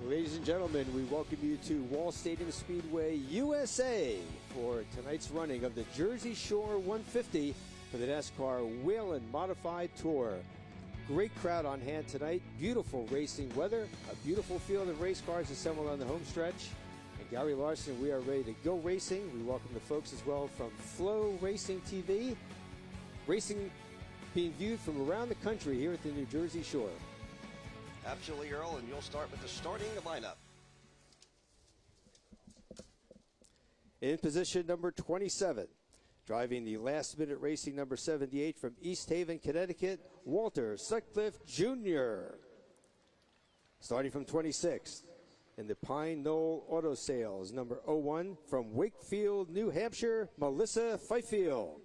Ladies and gentlemen, we welcome you to Wall Stadium Speedway, USA for tonight's running of the Jersey Shore 150 for the NASCAR Whelen Modified Tour. Great crowd on hand tonight, beautiful racing weather, a beautiful field of race cars assembled on the home stretch. And Gary Larson, we are ready to go racing. We welcome the folks as well from Flow Racing TV. Racing being viewed from around the country here at the New Jersey Shore. Absolutely, Earl, and you'll start with the starting lineup. In position number 27, driving the last-minute racing number 78 from East Haven, Connecticut, Walter Sutcliffe Jr. Starting from 26, in the Pine Knoll Auto Sales, number 01 from Wakefield, New Hampshire, Melissa Fifield.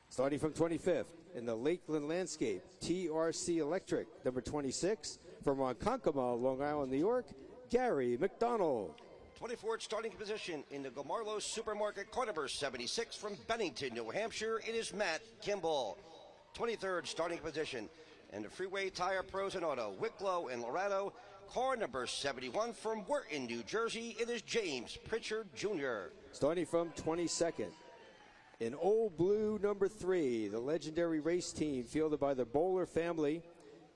Starting from 25th, in the Lakeland Landscape, TRC Electric, number 26, from Ronkonkoma, Long Island, New York, Gary McDonald. 24th starting position in the Gomarlo Supermarket, car number 76, from Bennington, New Hampshire, it is Matt Kimball. 23rd starting position in the Freeway Tire Pros and Auto, Wicklow and Lorado, car number 71, from Wharton, New Jersey, it is James Pritchard Jr. Starting from 22nd. In Old Blue, number 3, the legendary race team fielded by the Bowler family,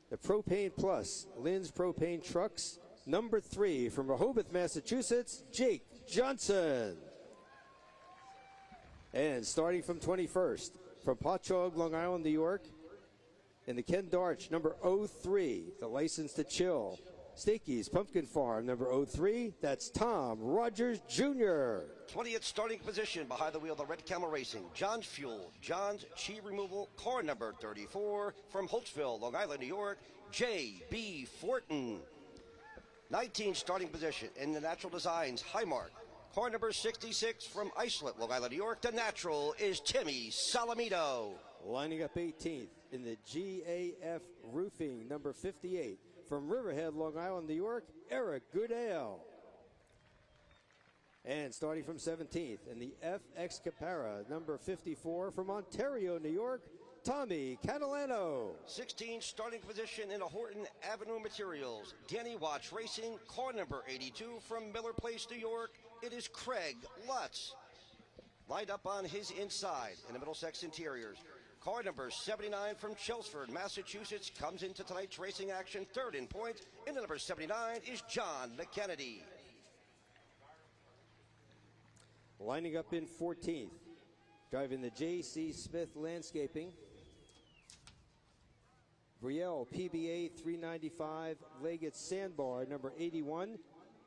the Propane Plus, Lynn's Propane Trucks, number 3, from Rehoboth, Massachusetts, Jake Johnson. And starting from 21st, from Patchogue, Long Island, New York, in the Ken Darch, number 03, the License to Chill, Stakey's Pumpkin Farm, number 03, that's Tom Rogers Jr. 20th starting position behind the wheel of the Red Camel Racing, John's Fuel, John's Chi Removal, car number 34, from Holtzville, Long Island, New York, J.B. Fortin. 19th starting position in the Natural Designs, Highmark, car number 66, from Islip, Long Island, New York, the Natural is Timmy Salamito. Lining up 18th in the GAF Roofing, number 58, from Riverhead, Long Island, New York, Eric Goodale. And starting from 17th in the FX Capara, number 54, from Ontario, New York, Tommy Catalano. 16th starting position in the Horton Avenue Materials, Danny Watts Racing, car number 82, from Miller Place, New York, it is Craig Lutz. Lined up on his inside in the Middlesex Interiors, car number 79 from Chelmsford, Massachusetts, comes into tonight's racing action. Third in point in the number 79 is John McKennedy. Lining up in 14th, driving the J.C. Smith Landscaping, Brielle PBA 395 Leggett Sandbar, number 81.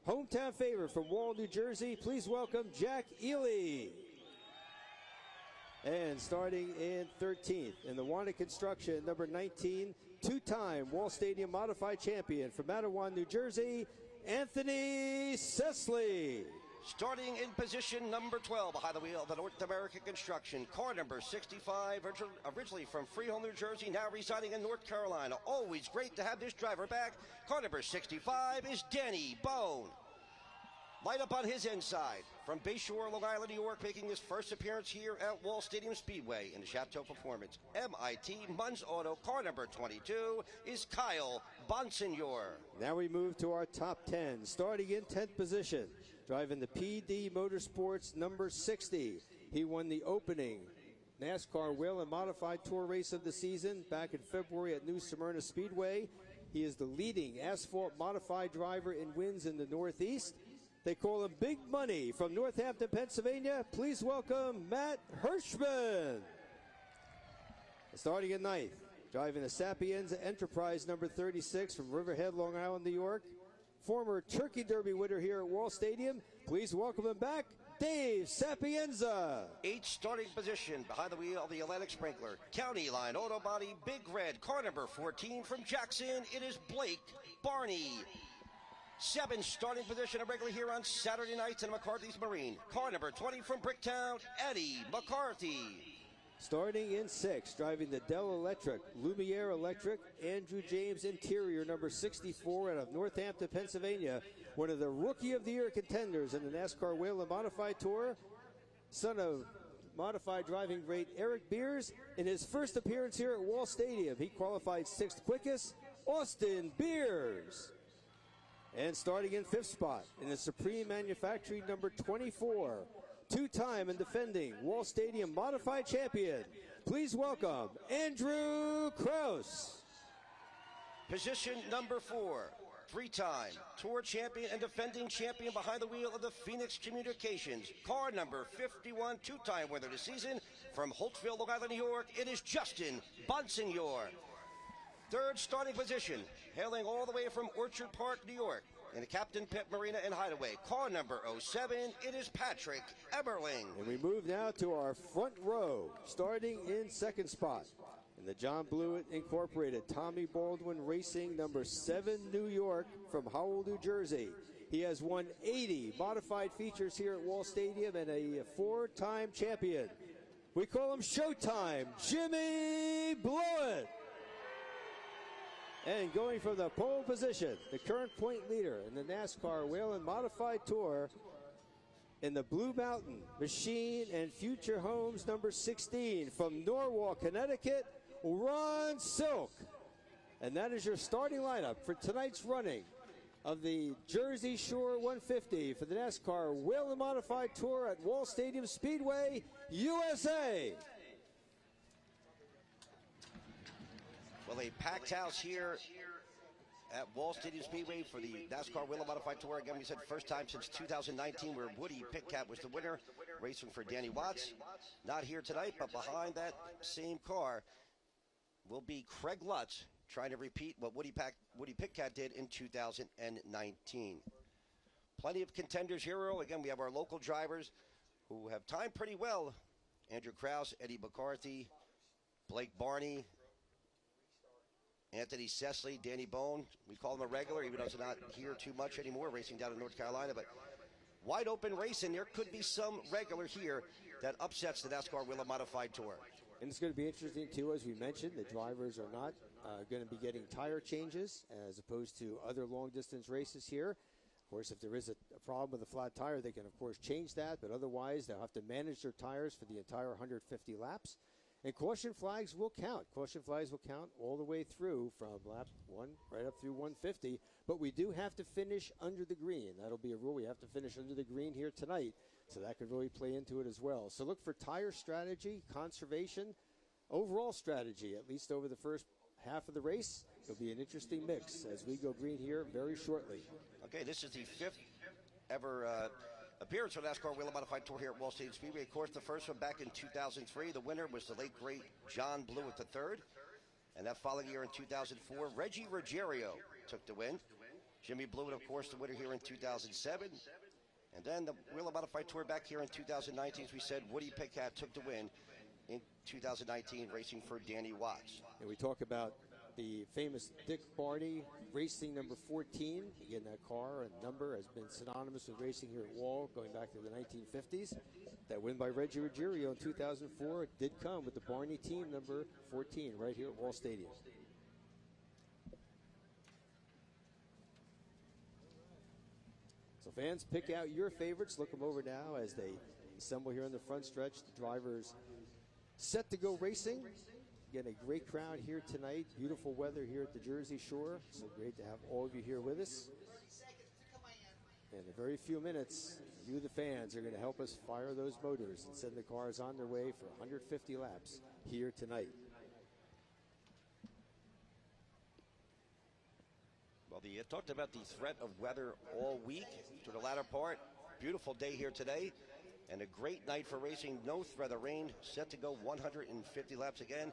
Hometown favorite from Wall, New Jersey, please welcome Jack Ely. And starting in 13th, in the Wanda Construction, number 19, two-time Wall Stadium Modified Champion from Matawan, New Jersey, Anthony Sesley. Starting in position number 12 behind the wheel of the North American Construction, car number 65, originally from Freehold, New Jersey, now residing in North Carolina. Always great to have this driver back. Car number 65 is Danny Bone. Light up on his inside from Bayshore, Long Island, New York, making his first appearance here at Wall Stadium Speedway in the Chateau Performance. MIT Munz Auto, car number 22 is Kyle Bonsignor. Now we move to our top 10. Starting in 10th position, driving the PD Motorsports number 60. He won the opening NASCAR Whelen Modified Tour race of the season back in February at New Smyrna Speedway. He is the leading asphalt modified driver in wins in the Northeast. They call him Big Money from Northampton, Pennsylvania. Please welcome Matt Hirschman. Starting at 9th, driving the Sapienza Enterprise number 36 from Riverhead, Long Island, New York. Former Turkey Derby winner here at Wall Stadium. Please welcome him back, Dave Sapienza. 8th starting position behind the wheel of the Atlantic Sprinkler, County Line Auto Body, Big Red, car number 14 from Jackson, it is Blake Barney. 7th starting position, regularly here on Saturday nights in McCarthy's Marine. Car number 20 from Bricktown, Eddie McCarthy. Starting in 6th, driving the Dell Electric, Lumiere Electric, Andrew James Interior, number 64 out of Northampton, Pennsylvania. One of the Rookie of the Year contenders in the NASCAR Whelen Modified Tour. Son of modified driving great Eric Beers. In his first appearance here at Wall Stadium, he qualified 6th quickest. Austin Beers. And starting in 5th spot in the Supreme Manufacturing number 24, two-time and defending Wall Stadium Modified Champion, please welcome Andrew Kraus. Position number 4, three-time Tour champion and defending champion behind the wheel of the Phoenix Communications. Car number 51, two-time winner this season from Holtville, Long Island, New York. It is Justin Bonsignor. Third starting position, hailing all the way from Orchard Park, New York, in the Captain Pit Marina and Hideaway. Car number 07, it is Patrick Eberling. And we move now to our front row, starting in 2nd spot. In the John Blewett Incorporated, Tommy Baldwin Racing, number 7, New York, from Howell, New Jersey. He has won 80 modified features here at Wall Stadium and a 4-time champion. We call him Showtime, Jimmy Blewett. And going from the pole position, the current point leader in the NASCAR Whelen Modified Tour in the Blue Mountain Machine and Future Homes number 16 from Norwalk, Connecticut, Ron Silk. And that is your starting lineup for tonight's running of the Jersey Shore 150 for the NASCAR Whelen Modified Tour at Wall Stadium Speedway, USA. Well, a packed house here at Wall Stadium Speedway for the NASCAR Whelen Modified Tour. Again, we said first time since 2019 where Woody Pitkat was the winner, racing for Danny Watts. Not here tonight, but behind that same car will be Craig Lutz, trying to repeat what Woody Pitkat did in 2019. Plenty of contenders here. Again, we have our local drivers who have timed pretty well. Andrew Kraus, Eddie McCarthy, Blake Barney, Anthony Sesley, Danny Bone. We call him a regular, even though he's not here too much anymore, racing down in North Carolina. But wide open racing, there could be some regular here that upsets the NASCAR Whelen Modified Tour. And it's going to be interesting, too, as we mentioned, the drivers are not going to be getting tire changes as opposed to other long-distance races here. Of course, if there is a problem with a flat tire, they can, of course, change that. But otherwise, they'll have to manage their tires for the entire 150 laps. And caution flags will count. Caution flags will count all the way through from lap 1 right up through 150. But we do have to finish under the green. That'll be a rule. We have to finish under the green here tonight. So that could really play into it as well. So look for tire strategy, conservation, overall strategy, at least over the first half of the race. It'll be an interesting mix as we go green here very shortly. Okay, this is the 5th ever appearance on NASCAR Whelen Modified Tour here at Wall Stadium Speedway. Of course, the first one back in 2003. The winner was the late, great John Blewett III. And that following year in 2004, Reggie Ruggiero took the win. Jimmy Blewett, of course, the winner here in 2007. And then the Whelen Modified Tour back here in 2019, as we said, Woody Pitkat took the win in 2019, racing for Danny Watts. And we talk about the famous Dick Barney racing number 14. Again, that car and number has been synonymous with racing here at Wall going back to the 1950s. That win by Reggie Ruggiero in 2004 did come with the Barney team number 14 right here at Wall Stadium. So fans, pick out your favorites. Look them over now as they assemble here on the front stretch. The drivers set to go racing. Again, a great crowd here tonight. Beautiful weather here at the Jersey Shore. So great to have all of you here with us. In a very few minutes, you, the fans, are going to help us fire those motors and send the cars on their way for 150 laps here tonight. Well, you talked about the threat of weather all week to the latter part. Beautiful day here today. And a great night for racing. No threat of rain. Set to go 150 laps again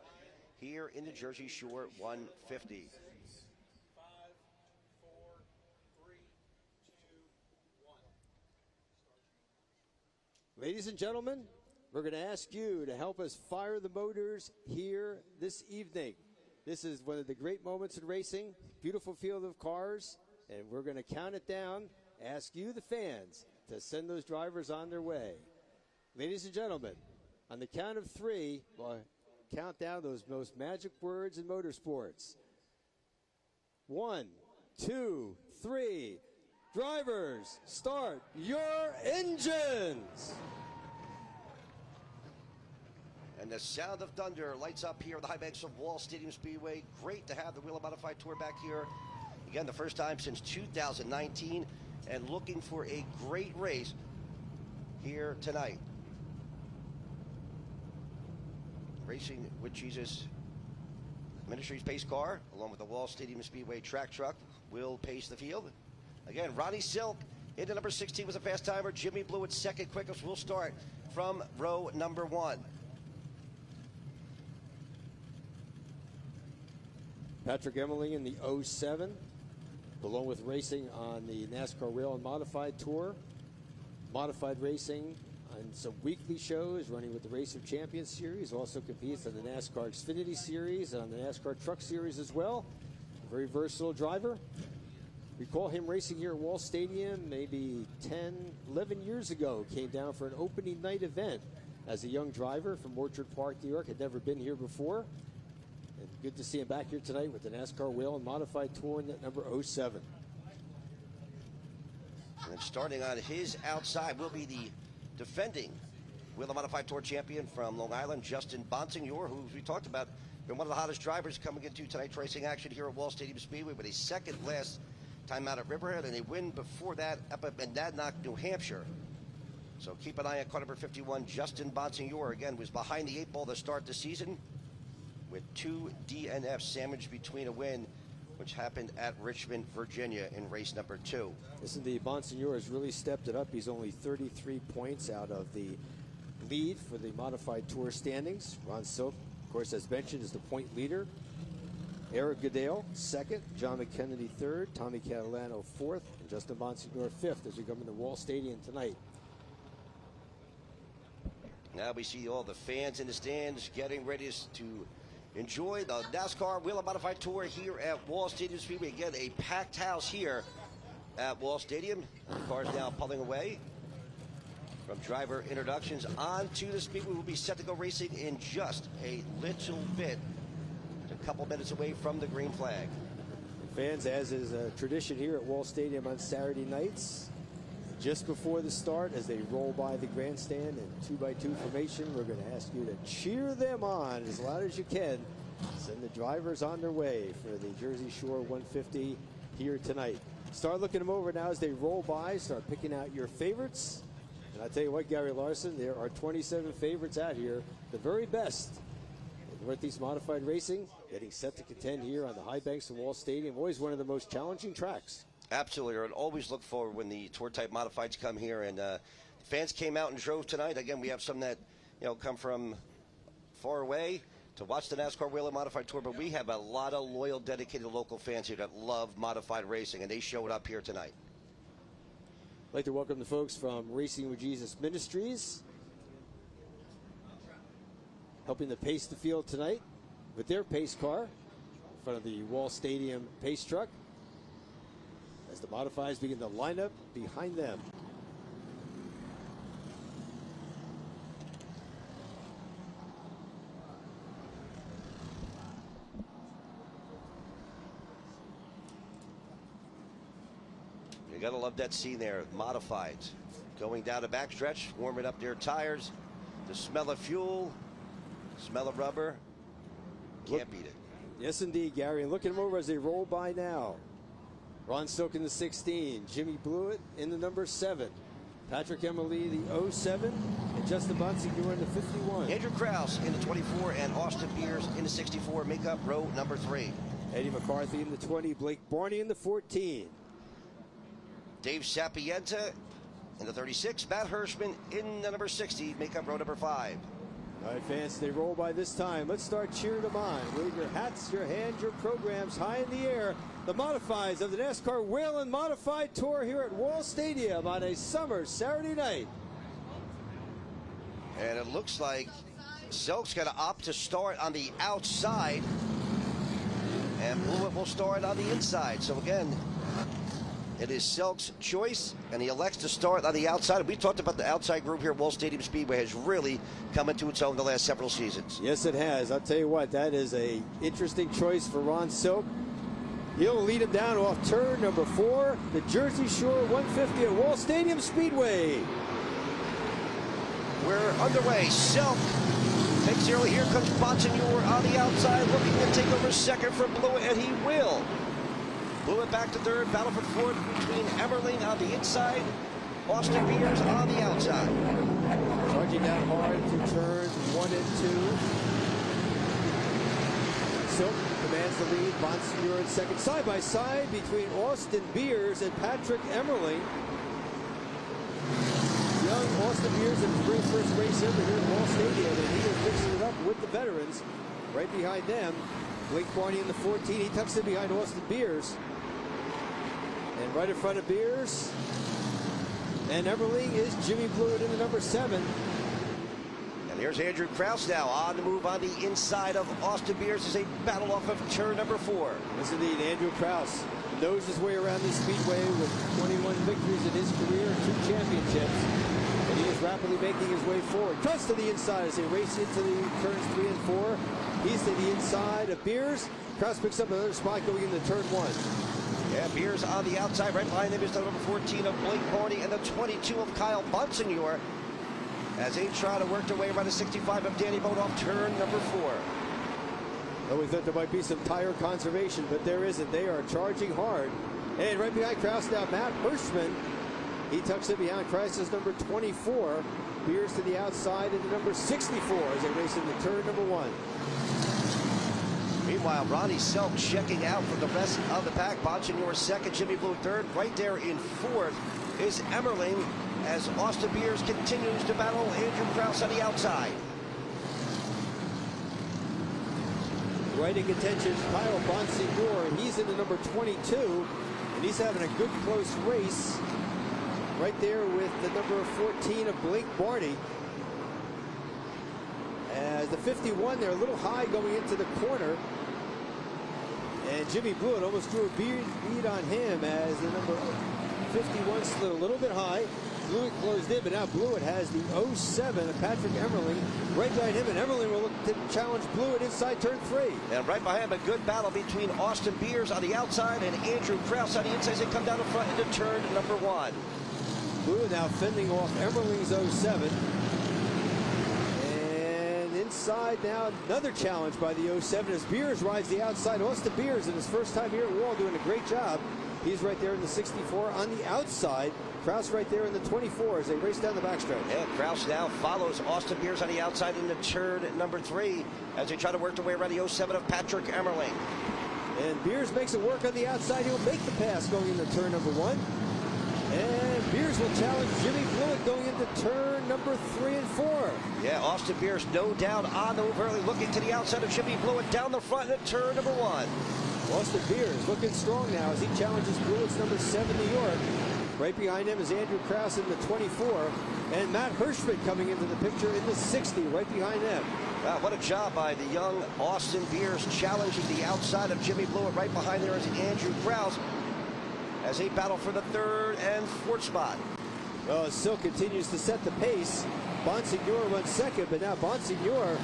here in the Jersey Shore 150. 5, 4, 3, 2, 1. Ladies and gentlemen, we're going to ask you to help us fire the motors here this evening. This is one of the great moments in racing. Beautiful field of cars. And we're going to count it down. Ask you, the fans, to send those drivers on their way. Ladies and gentlemen, on the count of 3, we'll count down those most magic words in motorsports. 1, 2, 3. Drivers, start your engines. And the sound of thunder lights up here on the high banks of Wall Stadium Speedway. Great to have the Whelen Modified Tour back here. Again, the first time since 2019, and looking for a great race here tonight. Racing with Jesus Ministries pace car, along with the Wall Stadium Speedway track truck, will pace the field. Again, Ronnie Silk into number 16 was a fast timer. Jimmy Blewett second quickest. Will start from row number 1. Patrick Emmerling in the 07, along with racing on the NASCAR Whelen Modified Tour. Modified racing on some weekly shows, running with the Race of Champions Series. Also competes on the NASCAR Xfinity Series and on the NASCAR Truck Series as well. A very versatile driver. Recall him racing here at Wall Stadium maybe 10, 11 years ago. Came down for an opening night event as a young driver from Orchard Park, New York. Had never been here before. And good to see him back here tonight with the NASCAR Whelen Modified Tour in that number 07. And starting on his outside will be the defending Whelen Modified Tour champion from Long Island, Justin Bonsignor, who we talked about, been one of the hottest drivers coming into tonight's racing action here at Wall Stadium Speedway, with a second last time out at Riverhead and a win before that up at Monadnock, New Hampshire. So keep an eye on car number 51, Justin Bonsignor. Again, was behind the 8 ball to start the season with 2 DNFs sandwiched between a win, which happened at Richmond, Virginia in race number 2. Listen, the Bonsignor has really stepped it up. He's only 33 points out of the lead for the Modified Tour standings. Ron Silk, of course, as mentioned, is the point leader. Eric Goodale, second. John McKennedy, third. Tommy Catalano, fourth. And Justin Bonsignor, fifth, as we come into Wall Stadium tonight. Now we see all the fans in the stands getting ready to enjoy the NASCAR Whelen Modified Tour here at Wall Stadium Speedway. Again, a packed house here at Wall Stadium. The cars now pulling away from driver introductions onto the speedway. We'll be set to go racing in just a little bit. A couple minutes away from the green flag. Fans, as is a tradition here at Wall Stadium on Saturday nights, just before the start, as they roll by the grandstand in 2x2 formation, we're going to ask you to cheer them on as loud as you can. Send the drivers on their way for the Jersey Shore 150 here tonight. Start looking them over now as they roll by. Start picking out your favorites. And I'll tell you what, Gary Larson, there are 27 favorites out here, the very best in Northeast Modified Racing, getting set to contend here on the high banks of Wall Stadium. Always one of the most challenging tracks. Absolutely, and always look forward when the tour type modifieds come here, and fans came out and drove tonight. Again, we have some that come from far away to watch the NASCAR Whelen Modified Tour, but we have a lot of loyal, dedicated local fans here that love modified racing, and they showed up here tonight. I'd like to welcome the folks from Racing with Jesus Ministries, helping to pace the field tonight with their pace car in front of the Wall Stadium pace truck, as the modifieds begin to line up behind them. You gotta love that scene there, modifieds going down the backstretch, warming up their tires. The smell of fuel, smell of rubber, can't beat it. Yes, indeed, Gary. And look at them over as they roll by now. Ron Silk in the 16, Jimmy Blewett in the number 7, Patrick Emmerling the 07, and Justin Bonsignor in the 51. Andrew Krause in the 24 and Austin Beers in the 64 make up row number 3. Eddie McCarthy in the 20, Blake Barney in the 14. Dave Sapienta in the 36, Matt Hirschman in the number 60 make up row number 5. All right, fans, they roll by this time. Let's start cheering them on. Wave your hats, your hands, your programs high in the air. The modifieds of the NASCAR Whelen Modified Tour here at Wall Stadium on a summer Saturday night. And it looks like Silk's going to opt to start on the outside, and Blewett will start on the inside. So again, it is Silk's choice, and he elects to start on the outside. We talked about the outside group here at Wall Stadium Speedway has really come into its own the last several seasons. Yes, it has. I'll tell you what, that is a interesting choice for Ron Silk. He'll lead him down off turn number 4, the Jersey Shore 150 at Wall Stadium Speedway. We're underway. Silk Big zero, here comes Bonsignor on the outside, looking to take over second for Blewett, and he will. Blewett back to third, battle for fourth between Emmerling on the inside, Austin Beers on the outside. Charging down hard to turns 1 and 2. Silk commands the lead. Bonsignor in second. Side by side between Austin Beers and Patrick Emmerling. Young Austin Beers in his very first race ever here at Wall Stadium, and he is mixing it up with the veterans. Right behind them, Blake Barney in the 14. He tucks in behind Austin Beers. And right in front of Beers and Emmerling is Jimmy Blewett in the number 7. And here's Andrew Krause now on the move on the inside of Austin Beers as they battle off of turn number 4. Yes, indeed. Andrew Krause knows his way around this speedway with 21 victories in his career, 2 championships. And he is rapidly making his way forward. Cuts to the inside as they race into the turns 3 and 4. He's to the inside of Beers. Krause picks up another spot going into turn 1. Yeah, Beers on the outside. Right behind him is the number 14 of Blake Barney and the 22 of Kyle Bonsignor as they try to work their way around the 65 of Danny Boat off turn number 4. Well, we thought there might be some tire conservation, but there isn't. They are charging hard. And right behind Krause now, Matt Hirschman. He tucks in behind Krause's number 24. Beers to the outside into number 64 as they race into turn number 1. Meanwhile, Ronnie Selk checking out from the rest of the pack. Bonsignor second, Jimmy Blue third. Right there in fourth is Emmerling as Austin Beers continues to battle Andrew Krause on the outside. Right in contention, Kyle Bonsignor, and he's in the number 22, and he's having a good close race right there with the number 14 of Blake Barney. As the 51, they're a little high going into the corner. And Jimmy Blewett almost drew a bead on him as the number 51 slid a little bit high. Blewett closed in, but now Blewett has the 07 of Patrick Emmerling right behind him, and Emmerling will look to challenge Blewett inside turn 3. And right behind him, a good battle between Austin Beers on the outside and Andrew Krause on the inside as they come down the front into turn number 1. Blewett now fending off Emmerling's 07. Inside now, another challenge by the 07 as Beers rides the outside. Austin Beers in his first time here at Wall doing a great job. He's right there in the 64 on the outside. Krause right there in the 24 as they race down the backstretch. And Krause now follows Austin Beers on the outside into turn number 3 as they try to work their way around the 07 of Patrick Emmerling. And Beers makes it work on the outside. He'll make the pass going into turn number 1. And Beers will challenge Jimmy Blewett going into turn number 3 and 4. Yeah, Austin Beers no doubt on the move early, looking to the outside of Jimmy Blewett down the front at turn number 1. Austin Beers looking strong now as he challenges Blewett's number 7, New York. Right behind him is Andrew Krause in the 24. And Matt Hirschman coming into the picture in the 60, right behind them. Wow, what a job by the young Austin Beers challenging the outside of Jimmy Blewett. Right behind there is Andrew Krause as they battle for the 3rd and 4th spot. Well, Silk continues to set the pace. Bonsignor runs second, but now Bonsignor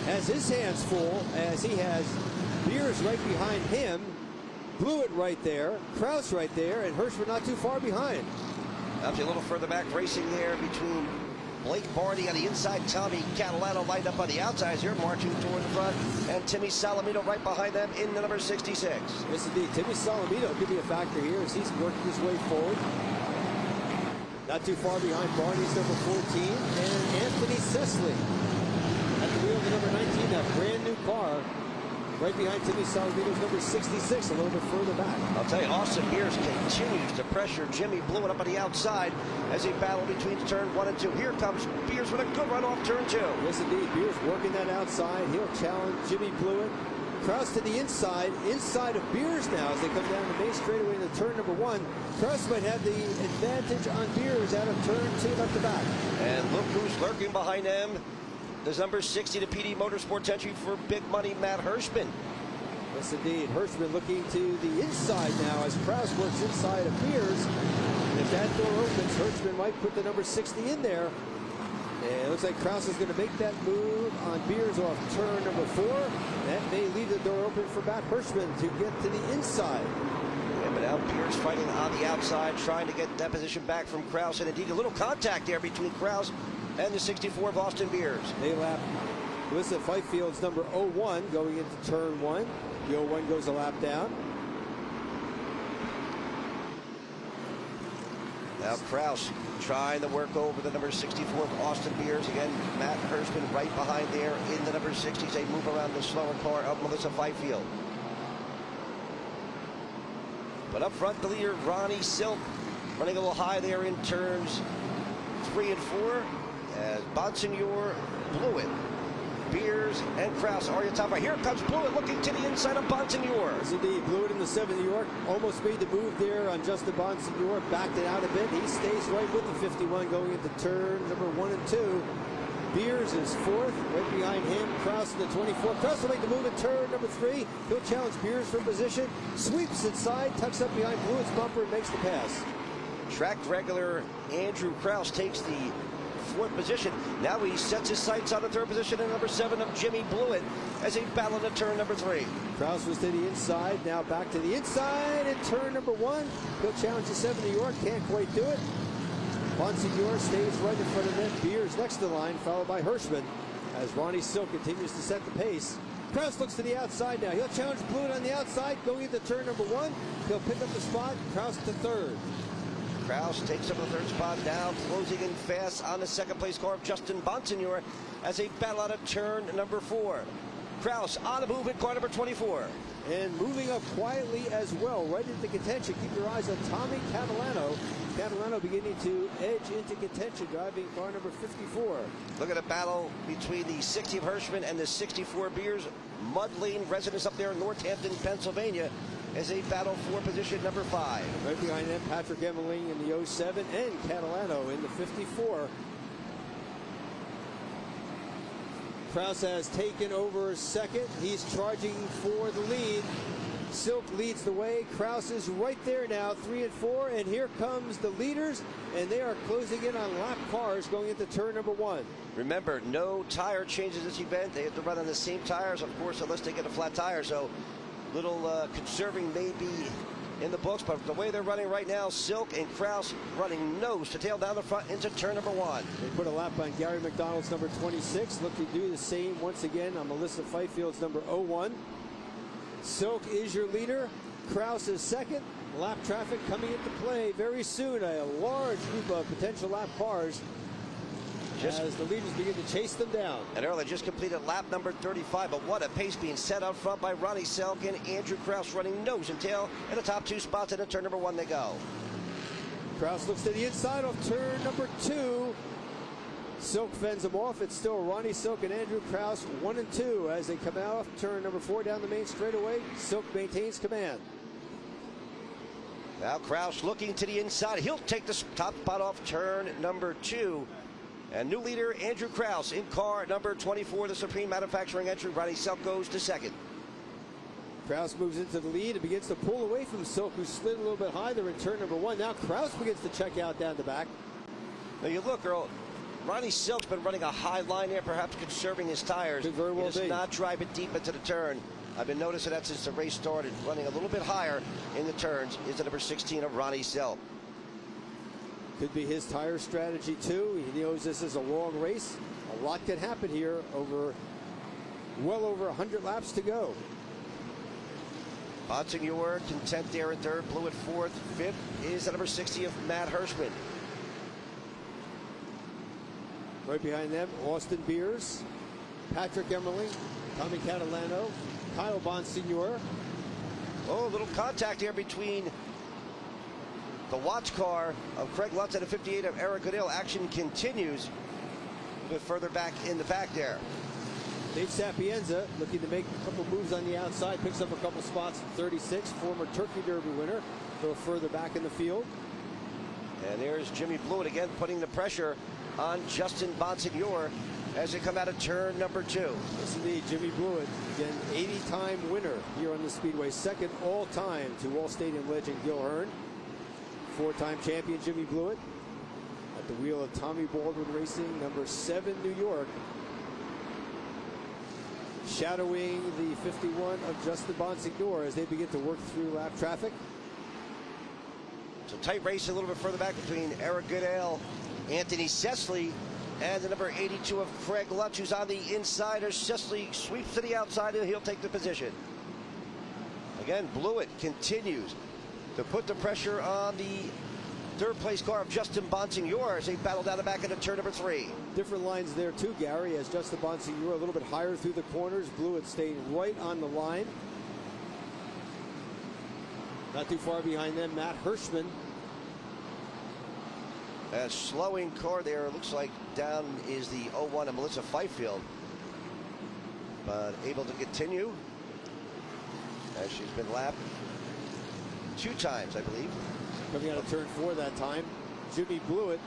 has his hands full as he has Beers right behind him, Blewett right there, Krause right there, and Hirschman not too far behind. Up a little further back, racing there between Blake Barney on the inside, Tommy Catalano lined up on the outside here, marching toward the front, and Timmy Salamino right behind them in the number 66. Yes, indeed. Timmy Salamino could be a factor here as he's working his way forward. Not too far behind Barney's number 14, and Anthony Sesley at the wheel of the number 19, that brand new car. Right behind Timmy Salamino's number 66, a little bit further back. I'll tell you, Austin Beers continues to pressure Jimmy Blewett up on the outside as they battle between turn 1 and 2. Here comes Beers with a good run off turn 2. Yes, indeed. Beers working that outside. He'll challenge Jimmy Blewett. Krause to the inside of Beers now as they come down the main straightaway into turn number 1. Krause might have the advantage on Beers out of turn 2 and up the back. And look who's lurking behind them. There's number 60 to PD Motorsports entry for big money, Matt Hirschman. Yes, indeed. Hirschman looking to the inside now as Krause works inside of Beers. And if that door opens, Hirschman might put the number 60 in there. And it looks like Krause is going to make that move on Beers off turn number 4. That may leave the door open for Matt Hirschman to get to the inside. Yeah, but now Beers fighting on the outside, trying to get that position back from Krause. And indeed, a little contact there between Krause and the 64 of Austin Beers. They lap Melissa Fifield's number 01 going into turn 1. The 01 goes a lap down. Now Kraus trying to work over the number 64 Austin Beers. Again, Matt Hirschman right behind there in the number 60s. They move around the slower car of Melissa Fifield. But up front, the leader, Ronnie Silk, running a little high there in turns 3 and 4. As Bonsignor, Blewett, Beers, and Kraus are your top right. Here comes Blewett looking to the inside of Bonsignor. Yes, indeed. Blewett in the 7 New York almost made the move there on Justin Bonsignor. Backed it out a bit. He stays right with the 51 going into turn number 1 and 2. Beers is 4th. Right behind him, Kraus in the 24. Kraus will make the move in turn number 3. He'll challenge Beers for position. Sweeps inside, tucks up behind Blewett's bumper, and makes the pass. Track regular Andrew Kraus takes the 4th position. Now he sets his sights on the 3rd position in number 7 of Jimmy Blewett as they battle into turn number 3. Kraus was to the inside, now back to the inside in turn number 1. He'll challenge the 7 New York, can't quite do it. Bonsignor stays right in front of them. Beers next to the line, followed by Hirschman as Ronnie Silk continues to set the pace. Kraus looks to the outside now. He'll challenge Blewett on the outside, going into turn number 1. He'll pick up the spot. Kraus to 3rd. Kraus takes up the 3rd spot now, closing in fast on the 2nd place car of Justin Bonsignor as they battle out of turn number 4. Kraus on the move in car number 24. And moving up quietly as well, right into contention. Keep your eyes on Tommy Catalano. Catalano beginning to edge into contention, driving car number 54. Look at a battle between the 60 of Hirschman and the 64 Beers. Mud Lane residents up there in Northampton, Pennsylvania, as they battle for position number 5. Right behind them, Patrick Emmerling in the 07 and Catalano in the 54. Kraus has taken over 2nd. He's charging for the lead. Silk leads the way. Kraus is right there now, 3 and 4. And here comes the leaders, and they are closing in on lap cars going into turn number 1. Remember, no tire changes this event. They have to run on the same tires, of course, unless they get a flat tire. So little conserving may be in the books, but the way they're running right now, Silk and Kraus running nose to tail down the front into turn number 1. They put a lap on Gary McDonald's number 26. Look to do the same once again on Melissa Fifield's number 01. Silk is your leader. Kraus is 2nd. Lap traffic coming into play very soon. A large group of potential lap cars as the leaders begin to chase them down. And earlier just completed lap number 35, but what a pace being set up front by Ronnie Silk and Andrew Kraus running nose and tail in the top 2 spots, and in turn number 1 they go. Kraus looks to the inside of turn number 2. Silk fends them off. It's still Ronnie Silk and Andrew Kraus 1 and 2 as they come out turn number 4 down the main straightaway. Silk maintains command. Now Kraus looking to the inside. He'll take the top spot off turn number 2. And new leader Andrew Kraus in car number 24, the Supreme Manufacturing entry. Ronnie Silk goes to 2nd. Kraus moves into the lead and begins to pull away from Silk, who slid a little bit high there in turn number 1. Now Kraus begins to check out down the back. Now you look, Earl, Ronnie Silk's been running a high line there, perhaps conserving his tires. Could very well he does be. not drive it deep into the turn. I've been noticing that since the race started, running a little bit higher in the turns is the number 16 of Ronnie Silk. Could be his tire strategy too. He knows this is a long race. A lot can happen here well over 100 laps to go. Bonsignor content there in 3rd, Blewett 4th. 5th is the number 60 of Matt Hirschman. Right behind them, Austin Beers, Patrick Emmerling, Tommy Catalano, Kyle Bonsignor. Oh, a little contact here between the watch car of Craig Lutz and a 58 of Eric Goodell. Action continues a bit further back in the back there. Dave Sapienza looking to make a couple moves on the outside, picks up a couple spots in 36, former Turkey Derby winner, a little further back in the field. And there's Jimmy Blewett again putting the pressure on Justin Bonsignor as they come out of turn number 2. Yes, indeed, Jimmy Blewett, again, 80-time winner here on the Speedway, 2nd all-time to Wall Stadium legend Gil Hearn. 4-time champion Jimmy Blewett at the wheel of Tommy Baldwin Racing, number 7 New York. Shadowing the 51 of Justin Bonsignor as they begin to work through lap traffic. So tight race a little bit further back between Eric Goodell, Anthony Sesley, And the number 82 of Craig Lutz, who's on the inside as Cecily sweeps to the outside, and he'll take the position. Again, Blewett continues to put the pressure on the third place car of Justin Bonsignor as they battle down the back into turn number 3. Different lines there too, Gary, as Justin Bonsignor a little bit higher through the corners. Blewett staying right on the line. Not too far behind them, Matt Hirschman. A slowing car there. Looks like down is the 01 of Melissa Fifield, but able to continue as she's been lapped 2 times, I believe. Coming out of turn 4 that time, Jimmy Blewett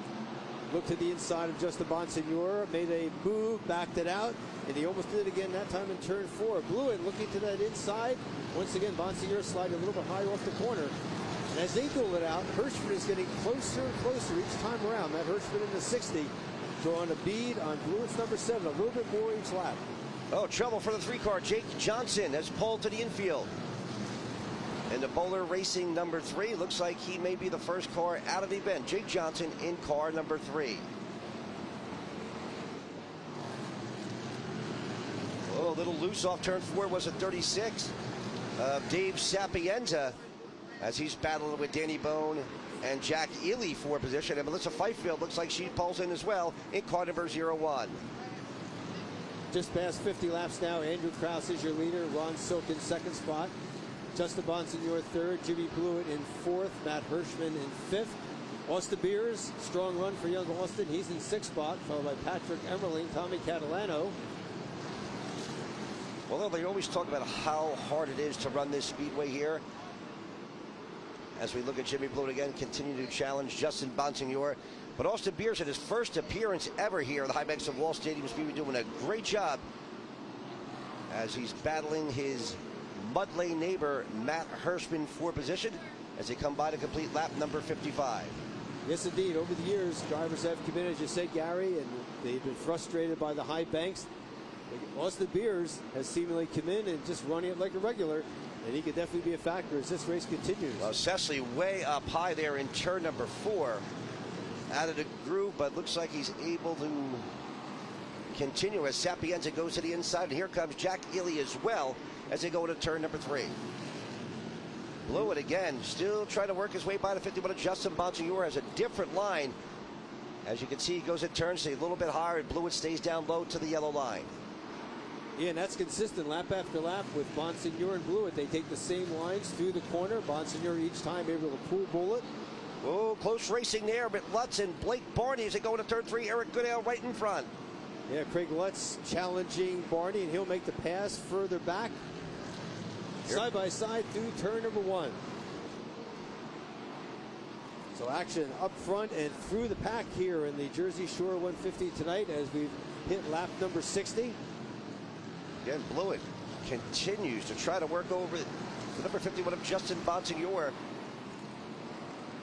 looked to the inside of Justin Bonsignor, made a move, backed it out, and he almost did it again that time in turn 4. Blewett looking to that inside. Once again, Bonsignor sliding a little bit higher off the corner. And as they duel it out, Hirschman is getting closer and closer each time around. That Hirschman in the 60, drawing a bead on Blewett's number 7, a little bit more each lap. Oh, trouble for the 3 car. Jake Johnson has pulled to the infield. And the Bowler Racing number 3 looks like he may be the first car out of the event. Jake Johnson in car number 3. Oh, a little loose off turn 4 was a 36. Dave Sapienza as he's battling with Danny Bone and Jack Ely for position. And Melissa Fifield looks like she pulls in as well in car number 01. Just past 50 laps now. Andrew Krause is your leader. Ron Silk in 2nd spot. Justin Bonsignor 3rd. Jimmy Blewett in 4th. Matt Hirschman in 5th. Austin Beers, strong run for young Austin. He's in 6th spot, followed by Patrick Emmerling, Tommy Catalano. Well, they always talk about how hard it is to run this speedway here. As we look at Jimmy Blewett again, continue to challenge Justin Bonsignor. But Austin Beers, in his first appearance ever here at the high banks of Wall Stadium Speedway, doing a great job as he's battling his mud lane neighbor, Matt Hirschman, for position as they come by to complete lap number 55. Yes, indeed. Over the years, drivers have come in, as you said, Gary, and they've been frustrated by the high banks. Austin Beers has seemingly come in and just running it like a regular, and he could definitely be a factor as this race continues. Well, Cecily way up high there in turn number 4. Out of the groove, but looks like he's able to continue as Sapienza goes to the inside. And here comes Jack Ely as well as they go into turn number 3. Blewett again, still trying to work his way by the 51 of Justin Bonsignor has a different line. As you can see, he goes in turns a little bit higher, and Blewett stays down low to the yellow line. Yeah, and that's consistent lap after lap with Bonsignor and Blewett. They take the same lines through the corner. Bonsignor each time able to pull Bullet. Oh, close racing there, but Lutz and Blake Barney as they go into turn 3. Eric Goodale right in front. Yeah, Craig Lutz challenging Barney, and he'll make the pass further back. Side by side through turn number 1. So action up front and through the pack here in the Jersey Shore 150 tonight as we've hit lap number 60. Again, Blewett continues to try to work over the number 51 of Justin Bonsignor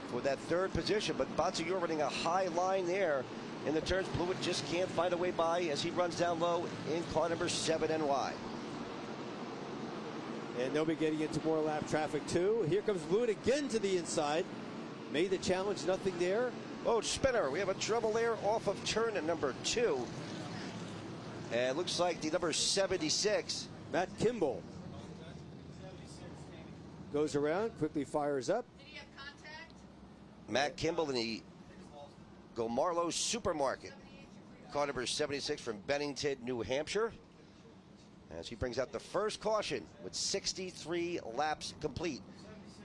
for that 3rd position, but Bonsignor running a high line there in the turns. Blewett just can't find a way by as he runs down low in car number 7 NY. And they'll be getting into more lap traffic too. Here comes Blewett again to the inside. Made the challenge, nothing there. Oh, spinner. We have a trouble there off of turn at number 2. And it looks like the number 76. Matt Kimball goes around, quickly fires up. Matt Kimball in the Gomarlo Supermarket. Car number 76 from Bennington, New Hampshire. As he brings out the first caution with 63 laps complete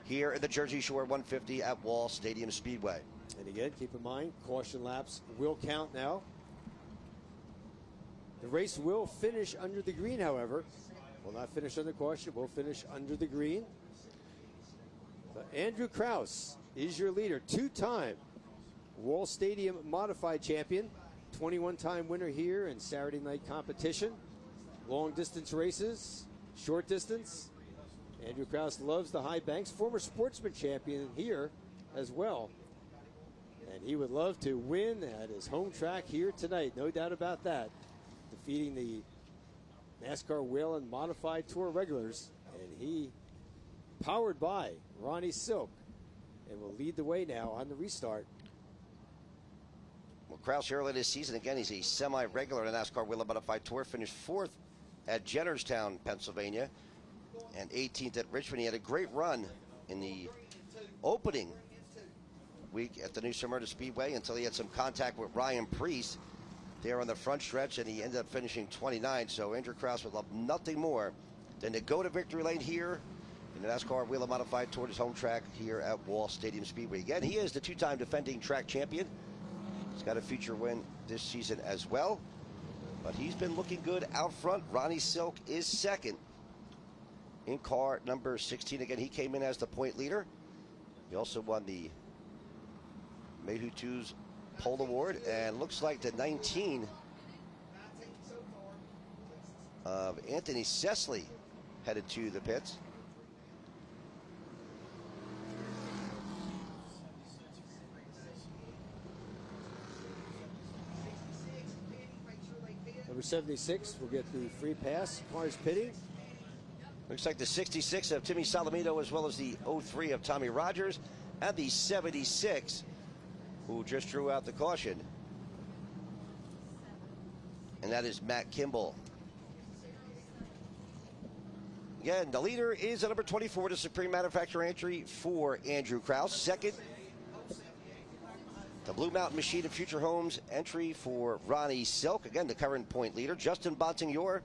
here at the Jersey Shore 150 at Wall Stadium Speedway. And again, keep in mind, caution laps will count now. The race will finish under the green, however. Will not finish under caution, will finish under the green. So Andrew Krause is your leader, 2-time Wall Stadium Modified Champion, 21-time winner here in Saturday night competition. Long distance races, short distance. Andrew Krause loves the high banks, former sportsman champion here as well. And he would love to win at his home track here tonight, no doubt about that. Defeating the NASCAR Whelen Modified Tour regulars. And he, powered by Ronnie Silk, and will lead the way now on the restart. Well, Kraus early this season, again, he's a semi-regular in the NASCAR Whelen Modified Tour. Finished 4th at Jennerstown, Pennsylvania, and 18th at Richmond. He had a great run in the opening week at the New Smyrna Speedway until he had some contact with Ryan Preece there on the front stretch, and he ended up finishing 29. So Andrew Kraus would love nothing more than to go to victory lane here in the NASCAR Whelen Modified Tour, his home track here at Wall Stadium Speedway. Again, he is the 2-time defending track champion. He's got a feature win this season as well, but he's been looking good out front. Ronnie Silk is second in car number 16. Again, he came in as the point leader. He also won the Mayhew 2's pole award, and looks like the 19 of Anthony Sesley headed to the pits. Number 76 will get the free pass. Cars pitting. Looks like the 66 of Timmy Solomito, as well as the 03 of Tommy Rogers, and the 76 who just drew out the caution, and that is Matt Kimball. Again, the leader is at number 24, the Supreme Manufacturer entry for Andrew Kraus. Second, the Blue Mountain Machine of Future Homes entry for Ronnie Silk. Again, the current point leader. Justin Bonsignor,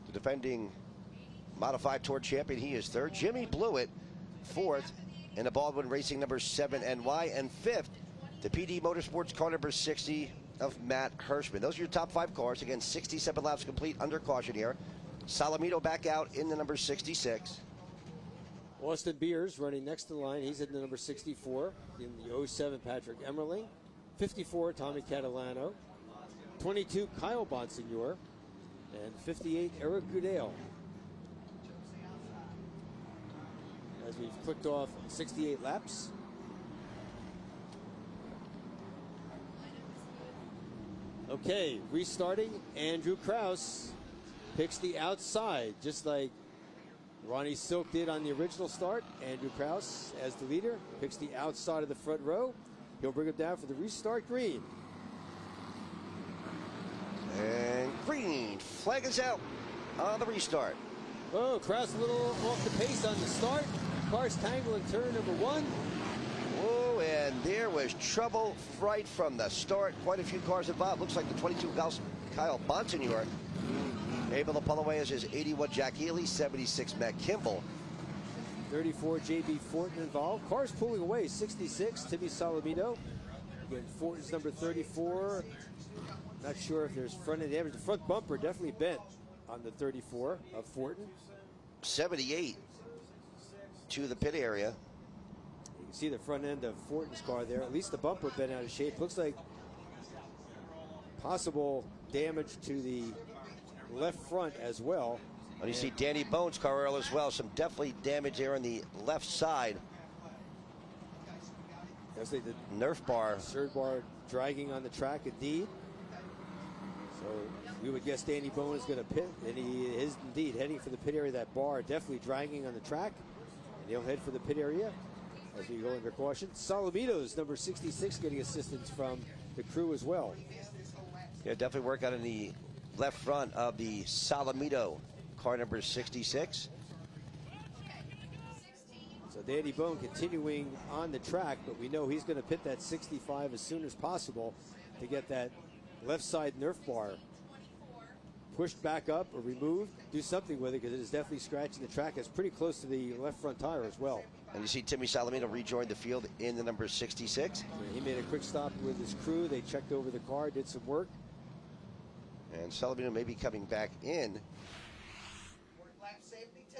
the defending Modified Tour champion, he is third. Jimmy Blewett, fourth, in the Baldwin Racing number 7 NY, and fifth, the PD Motorsports car number 60 of Matt Hirschman. Those are your top 5 cars. Again, 67 laps complete under caution here. Solomito back out in the number 66. Austin Beers running next to the line. He's in the number 64 in the 07 Patrick Emmerling. 54 Tommy Catalano. 22 Kyle Bonsignor. And 58 Eric Goodale. As we've clicked off 68 laps. Okay, restarting. Andrew Kraus picks the outside, just like Ronnie Silk did on the original start. Andrew Kraus, as the leader, picks the outside of the front row. He'll bring him down for the restart. Green. And green. Flag is out on the restart. Oh, Kraus a little off the pace on the start. Cars tangle in turn number 1. Whoa, and there was trouble right from the start. Quite a few cars involved. Looks like the 22 Kyle Bonsignor able to pull away as his 81 Jack Healy, 76 Matt Kimball. 34 J.B. Fortin involved. Cars pulling away. 66 Timmy Solomito. Again, Fortin's number 34. Not sure if there's front end damage. The front bumper definitely bent on the 34 of Fortin. 78 to the pit area. You can see the front end of Fortin's car there. At least the bumper bent out of shape. Looks like possible damage to the left front as well. And you see Danny Bones' car earlier as well. Some definitely damage there on the left side. That's like the Nerf bar. third bar dragging on the track indeed. So we would guess Danny Bone is going to pit, and he is indeed heading for the pit area. That bar definitely dragging on the track, and he'll head for the pit area as we go under caution. Solomito's number 66 getting assistance from the crew as well. Yeah, definitely work out in the left front of the Solomito car number 66. So Danny Bone continuing on the track, but we know he's going to pit that 65 as soon as possible to get that left side Nerf bar pushed back up or removed. Do something with it because it is definitely scratching the track. It's pretty close to the left front tire as well. And you see Timmy Solomito rejoin the field in the number 66. So he made a quick stop with his crew. They checked over the car, did some work. And Solomito may be coming back in.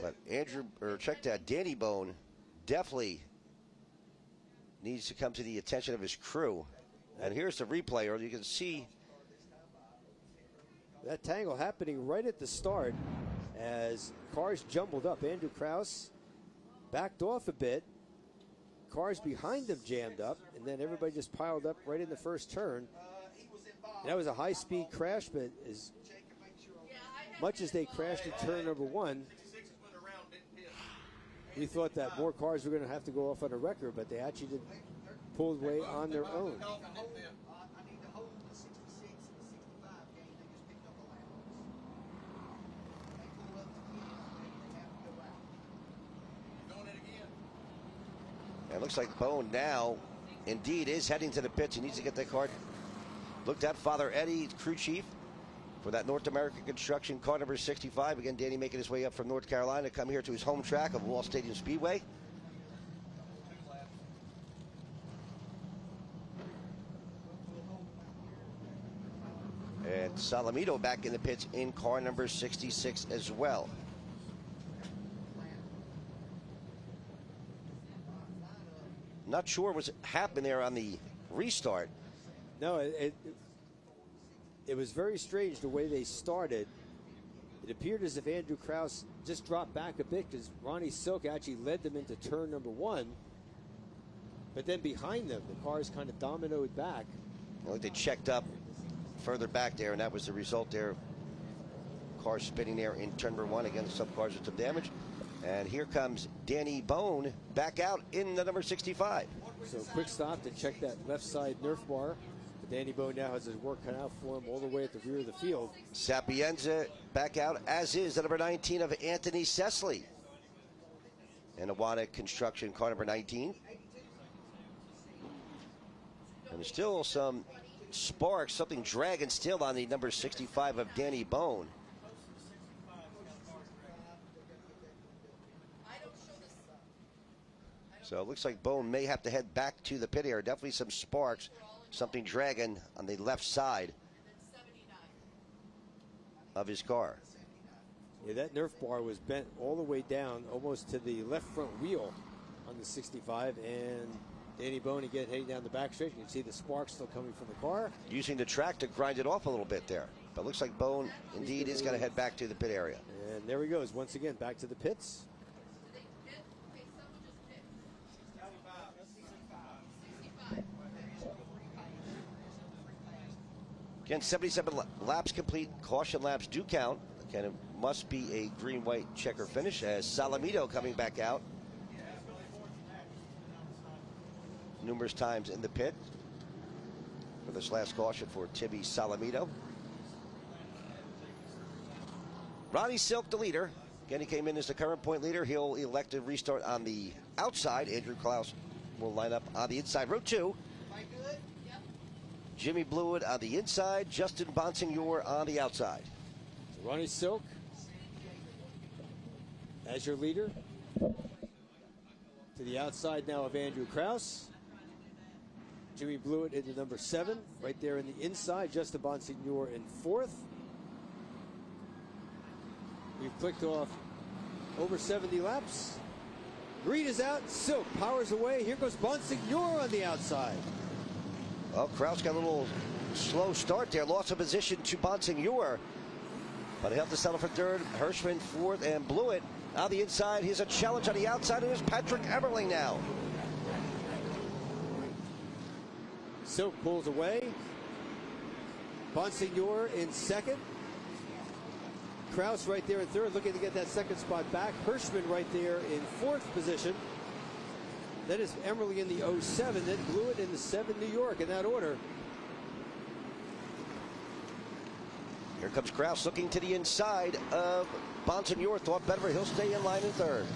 But check that, Danny Bone definitely needs to come to the attention of his crew. And here's the replay, or you can see that tangle happening right at the start as cars jumbled up. Andrew Kraus backed off a bit. Cars behind him jammed up, and then everybody just piled up right in the first turn. And that was a high-speed crash, but as much as they crashed in turn number 1, we thought that more cars were going to have to go off on a wrecker, but they actually did pull away on their own. And it looks like Bone now indeed is heading to the pits. He needs to get that car looked at. Father Eddie, crew chief for that North American Construction car number 65. Again, Danny making his way up from North Carolina to come here to his home track of Wall Stadium Speedway. And Salamito back in the pits in car number 66 as well. Not sure what's happened there on the restart. No, it was very strange the way they started. It appeared as if Andrew Krause just dropped back a bit because Ronnie Silk actually led them into turn number 1. But then behind them, the cars kind of dominoed back. Like they checked up further back there, and that was the result there. Cars spinning there in turn number 1. Again, some cars with some damage. And here comes Danny Bone back out in the number 65. So quick stop to check that left side Nerf bar. But Danny Bone now has his work cut out for him all the way at the rear of the field. Sapienza back out, as is the number 19 of Anthony Sesley. And Awana Construction car number 19. And there's still some sparks, something dragging still on the number 65 of Danny Bone. So it looks like Bone may have to head back to the pit area. Definitely some sparks, something dragging on the left side of his car. Yeah, that Nerf bar was bent all the way down almost to the left front wheel on the 65, and Danny Bone again heading down the back straight. You can see the sparks still coming from the car. Using the track to grind it off a little bit there. But looks like Bone indeed is going to head back to the pit area. And there he goes once again back to the pits. Again, 77 laps complete. Caution laps do count. Again, it must be a green-white checker finish as Salamito coming back out numerous times in the pit for this last caution for Timmy Salamito. Ronnie Silk, the leader. Again, he came in as the current point leader. He'll elect to restart on the outside. Andrew Krause will line up on the inside. Row 2. Jimmy Blewett on the inside, Justin Bonsignor on the outside. So Ronnie Silk as your leader. To the outside now of Andrew Krause. Jimmy Blewett into number 7. Right there in the inside, Justin Bonsignor in 4th. We've clicked off over 70 laps. Green is out, Silk powers away. Here goes Bonsignor on the outside. Well, Krause got a little slow start there. Lost a position to Bonsignor. But he'll have to settle for third. Hirschman 4th, and Blewett on the inside. Here's a challenge on the outside, and there's Patrick Emerling now. Silk pulls away. Bonsignor in 2nd. Krause right there in 3rd, looking to get that 2nd spot back. Hirschman right there in 4th position. Then it's Emerling in the 07, then Blewett in the 7 New York in that order. Here comes Krause looking to the inside of Bonsignor. Thought better, he'll stay in line in 3rd.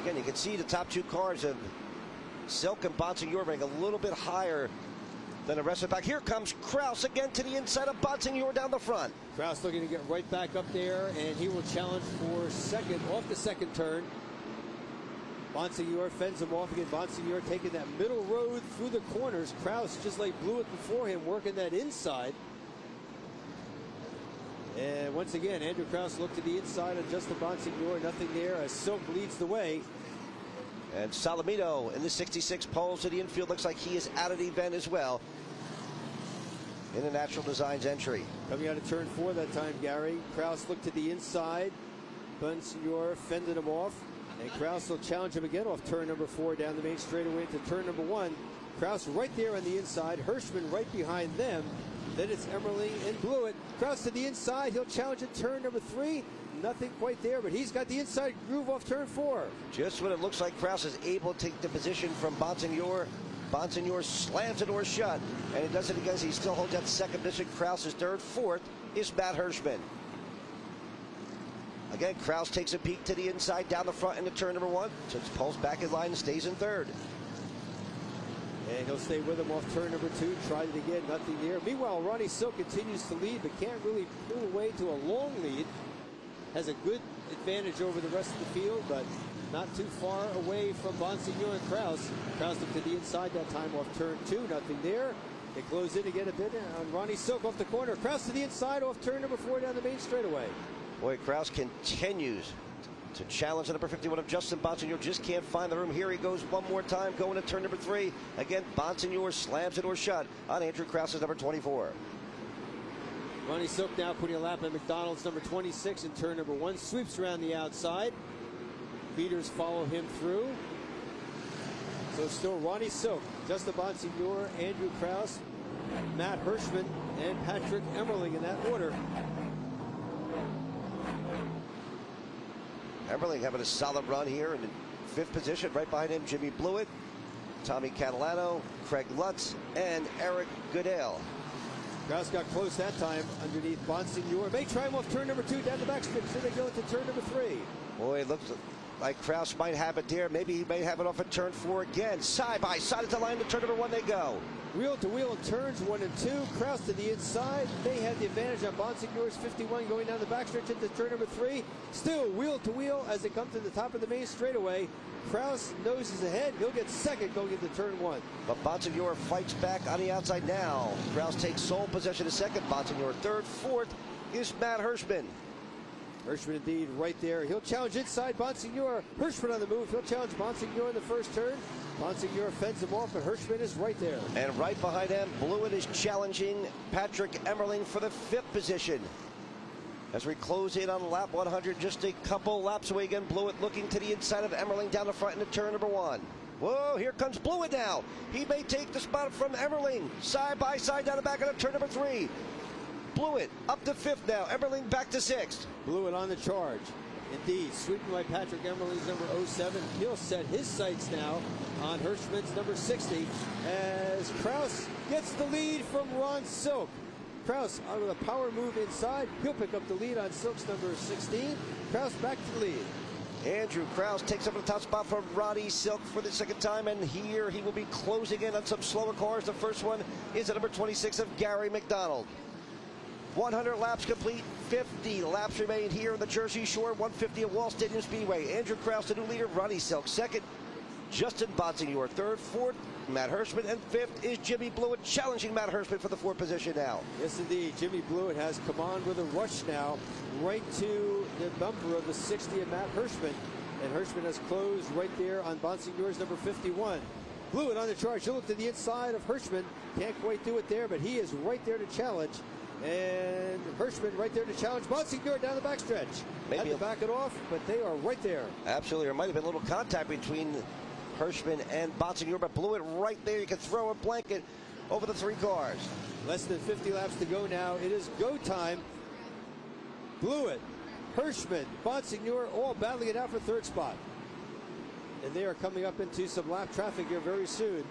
Again, you can see the top 2 cars of Silk and Bonsignor running a little bit higher than the rest of the back. Here comes Krause again to the inside of Bonsignor down the front. Krause looking to get right back up there, and he will challenge for 2nd off the 2nd turn. Bonsignor fends him off again. Bonsignor taking that middle road through the corners. Krause, just like Blewett before him, working that inside. And once again, Andrew Krause looked to the inside of Justin Bonsignor. Nothing there as Silk leads the way. And Salamito in the 66 poles to the infield. Looks like he is out of the event as well in the Natural Designs entry. Coming out of turn 4 that time, Gary. Krause looked to the inside. Bonsignor fended him off. And Krause will challenge him again off turn number 4 down the main straightaway into turn number 1. Krause right there on the inside. Hirschman right behind them. Then it's Emerling and Blewett. Krause to the inside. He'll challenge at turn number 3. Nothing quite there, but he's got the inside groove off turn 4. Just when it looks like Krause is able to take the position from Bonsignor, Bonsignor slams the door shut, and he does it again. He still holds that 2nd position. Krause is 3rd. 4th is Matt Hirschman. Again, Kraus takes a peek to the inside, down the front into turn number 1. Just pulls back his line and stays in third. And he'll stay with him off turn number 2. Tried it again, nothing there. Meanwhile, Ronnie Silk continues to lead, but can't really pull away to a long lead. Has a good advantage over the rest of the field, but not too far away from Bonsignor and Kraus. Kraus looked to the inside that time off turn 2, nothing there. They close in again a bit on Ronnie Silk off the corner. Kraus to the inside off turn number 4 down the main straightaway. Boy, Kraus continues to challenge the number 51 of Justin Bonsignor. Just can't find the room. Here he goes one more time, going to turn number 3. Again, Bonsignor slams the door shut on Andrew Kraus's number 24. Ronnie Silk now putting a lap at McDonald's number 26 in turn number 1. Sweeps around the outside. Leaders follow him through. So it's still Ronnie Silk, Justin Bonsignor, Andrew Kraus, Matt Hirschman, and Patrick Emmerling in that order. Emmerling having a solid run here in 5th position. Right behind him, Jimmy Blewett, Tommy Catalano, Craig Lutz, and Eric Goodale. Kraus got close that time underneath Bonsignor. May try him off turn number 2 down the backstretch. So they go into turn number 3. Boy, it looks like Kraus might have it there. Maybe he may have it off at turn 4 again. Side by side at the line to turn number 1 they go. Wheel to wheel in turns 1 and 2. Kraus to the inside. They had the advantage on Bonsignor's 51 going down the backstretch into turn number 3. Still wheel to wheel as they come to the top of the main straightaway. Kraus noses ahead. He'll get second going into turn 1. But Bonsignor fights back on the outside now. Kraus takes sole possession of second. Bonsignor third. Fourth is Matt Hirschman. Hirschman indeed right there. He'll challenge inside Bonsignor. Hirschman on the move. He'll challenge Bonsignor in the first turn. Bonsignor fends him off, but Hirschman is right there. And right behind him, Blewett is challenging Patrick Emmerling for the 5th position. As we close in on lap 100, just a couple laps away again. Blewett looking to the inside of Emmerling down the front into turn number 1. Whoa, here comes Blewett now. He may take the spot from Emmerling. Side by side down the back of turn number 3. Blewett up to 5th now. Emmerling back to 6th. Blewett on the charge. Indeed, sweeping by Patrick Emmerling's number 07. He'll set his sights now on Hirschman's number 60 as Kraus gets the lead from Ron Silk. Kraus with a power move inside. He'll pick up the lead on Silk's number 16. Kraus back to the lead. Andrew Kraus takes up the top spot from Ronnie Silk for the 2nd time, and here he will be closing in on some slower cars. The first one is the number 26 of Gary McDonald. 100 laps complete, 50 laps remain here in the Jersey Shore 150 at Wall Stadium Speedway. Andrew Kraus, the new leader, Ronnie Silk second, Justin Bonsignor third, fourth, Matt Hirschman, and 5th is Jimmy Blewett, challenging Matt Hirschman for the 4th position now. Yes, indeed. Jimmy Blewett has come on with a rush now, right to the number of the 60 of Matt Hirschman. And Hirschman has closed right there on Bonsignor's number 51. Blewett on the charge. He'll look to the inside of Hirschman. Can't quite do it there, but he is right there to challenge. And Hirschman right there to challenge Bonsignor down the backstretch. Had to back it off, but they are right there. Absolutely. There might have been a little contact between Hirschman and Bonsignor, but Blewett right there. You can throw a blanket over the 3 cars. Less than 50 laps to go now. It is go time. Blewett, Hirschman, Bonsignor all battling it out for 3rd spot. And they are coming up into some lap traffic here very soon.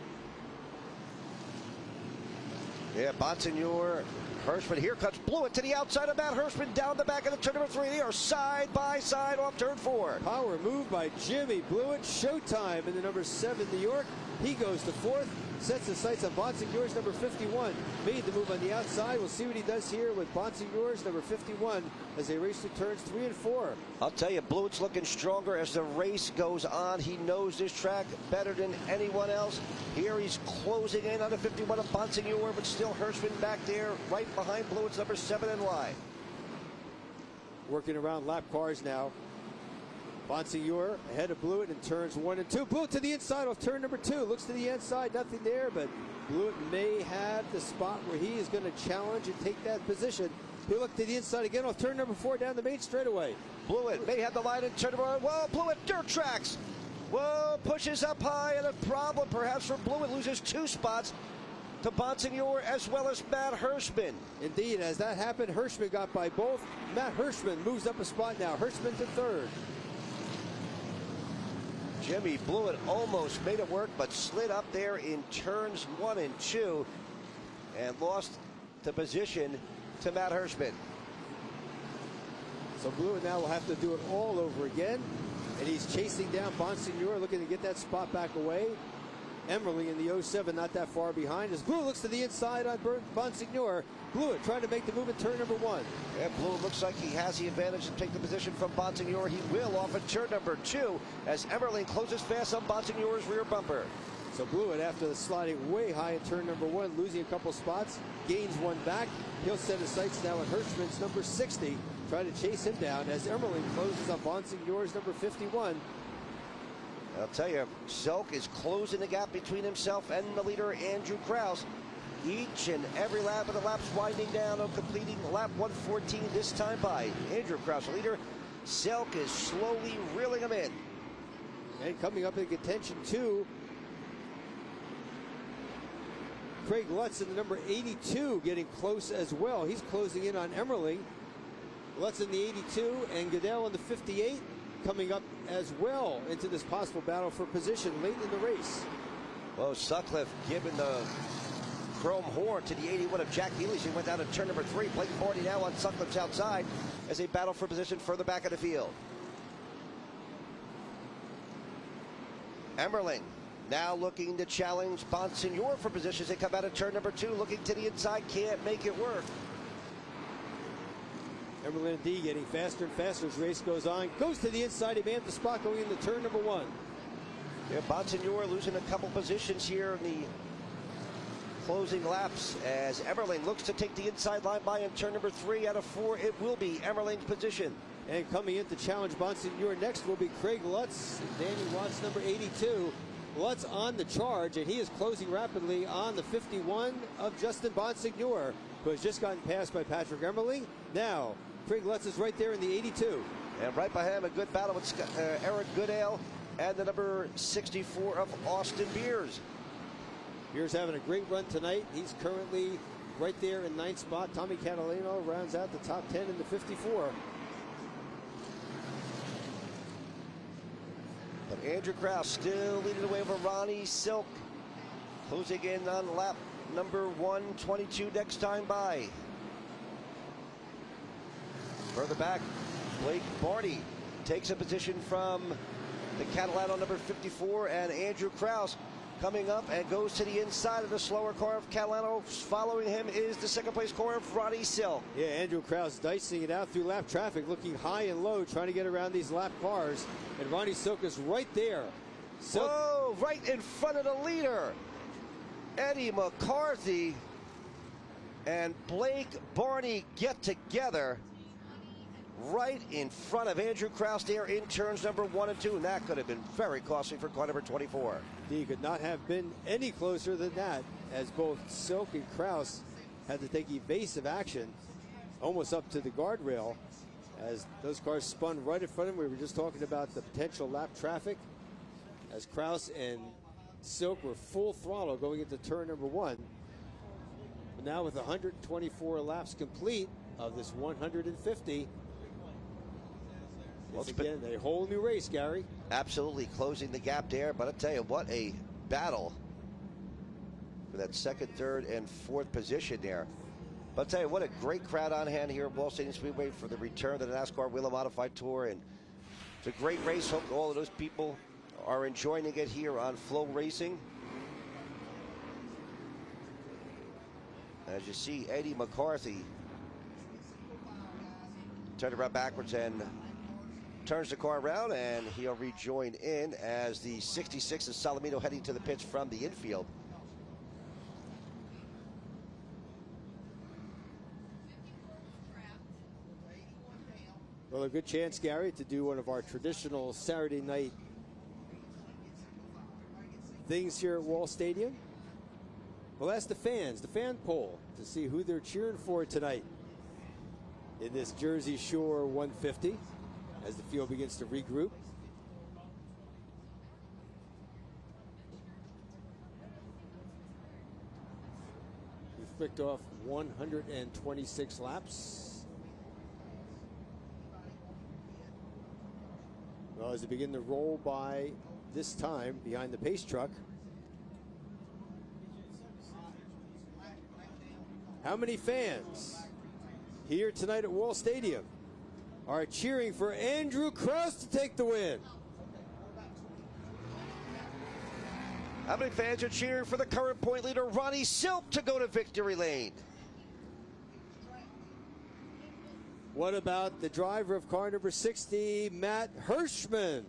Yeah, Bonsignor, Hirschman. Here comes Blewett to the outside of Matt Hirschman down the back of the turn number 3. They are side by side off turn 4. Power move by Jimmy Blewett. Showtime in the number 7 New York. He goes to 4th. Sets his sights on Bonsignor's number 51. Made the move on the outside. We'll see what he does here with Bonsignor's number 51 as they race to turns 3 and 4. I'll tell you, Blewett's looking stronger as the race goes on. He knows this track better than anyone else. Here he's closing in on the 51 of Bonsignor, but still Hirschman back there right behind Blewett's number 7 and wide. Working around lap cars now. Bonsignor ahead of Blewett in turns 1 and 2. Blewett to the inside off turn number 2. Looks to the inside, nothing there, but Blewett may have the spot where he is going to challenge and take that position. He'll look to the inside again off turn number 4 down the main straightaway. Blewett may have the line in turn number 1. Whoa, Blewett, dirt tracks. Whoa, pushes up high, and a problem perhaps for Blewett. Loses 2 spots to Bonsignor as well as Matt Hirschman. Indeed, as that happened, Hirschman got by both. Matt Hirschman moves up a spot now. Hirschman to 3rd. Jimmy Blewett almost made it work, but slid up there in turns 1 and 2 and lost the position to Matt Hirschman. So Blewett now will have to do it all over again. And he's chasing down Bonsignore, looking to get that spot back away. Emmerling in the 07, not that far behind. As Blewett looks to the inside on Bonsignore. Blewett trying to make the move at turn number 1. Yeah, Blewett looks like he has the advantage to take the position from Bonsignore. He will off at turn number 2 as Emmerling closes fast on Bonsignore's rear bumper. So Blewett, after the sliding way high at turn number 1, losing a couple spots, gains one back. He'll set his sights now at Hirschman's number 60. Try to chase him down as Emmerling closes on Bonsignore's number 51. I'll tell you, Selk is closing the gap between himself and the leader, Andrew Krause. Each and every lap of the laps winding down on completing lap 114 this time by Andrew Krause, the leader. Selk is slowly reeling him in. And coming up in contention too, Craig Lutz in the number 82 getting close as well. He's closing in on Emmerling. Lutz in the 82 and Goodell in the 58 coming up as well into this possible battle for position late in the race. Well, Sutcliffe giving the chrome horn to the 81 of Jack Healy. He went down to turn number 3. Blake Barney now on Sutcliffe's outside as they battle for position further back of the field. Emmerling now looking to challenge Bonsignore for positions. They come out of turn number 2, looking to the inside, can't make it work. Emmerling D getting faster and faster as race goes on. Goes to the inside. He may have the spot going into turn number 1. Yeah, Bonsignore losing a couple positions here in the closing laps as Emmerling looks to take the inside line by in turn number 3 out of 4. It will be Emmerling's position. And coming in to challenge Bonsignore next will be Craig Lutz, Danny Watts, number 82. Lutz on the charge, and he is closing rapidly on the 51 of Justin Bonsignore, who has just gotten passed by Patrick Emmerling. Now, Craig Lutz is right there in the 82. And right behind him, a good battle with Eric Goodale and the number 64 of Austin Beers. Beers having a great run tonight. He's currently right there in 9th spot. Tommy Catalano rounds out the top 10 in the 54. But Andrew Krause still leading the way over Ronnie Silk. Closing in on lap number 122 next time by. Further back, Blake Barney takes a position from the Catalano number 54, and Andrew Krause coming up and goes to the inside of the slower car of Catalano. Following him is the second place car of Ronnie Silk. Yeah, Andrew Krause dicing it out through lap traffic, looking high and low, trying to get around these lap cars. And Ronnie Silk is right there. Silk. Whoa, right in front of the leader. Eddie McCarthy and Blake Barney get together right in front of Andrew Krause there in turns number 1 and 2. And that could have been very costly for car number 24. He could not have been any closer than that, as both Silk and Krause had to take evasive action almost up to the guardrail as those cars spun right in front of him. We were just talking about the potential lap traffic as Krause and Silk were full throttle going into turn number 1. But now with 124 laps complete of this 150, it's again a whole new race, Gary. Absolutely closing the gap there, but I'll tell you what, a battle for that second, third, and fourth position there. But I'll tell you what, a great crowd on hand here at Wall Stadium Speedway for the return to the NASCAR Whelen Modified Tour, and it's a great race. Hope all of those people are enjoying it here on Flow Racing. As you see, Eddie McCarthy turned around backwards and turns the car around, and he'll rejoin in as the 66 of Salamino heading to the pits from the infield. Well, a good chance, Gary, to do one of our traditional Saturday night things here at Wall Stadium. We'll ask the fans, the fan poll, to see who they're cheering for tonight in this Jersey Shore 150 as the field begins to regroup. We've flicked off 126 laps. Well, as they begin to roll by this time behind the pace truck. How many fans here tonight at Wall Stadium are cheering for Andrew Krause to take the win. How many fans are cheering for the current point leader, Ronnie Silk, to go to victory lane? What about the driver of car number 60, Matt Hirschman?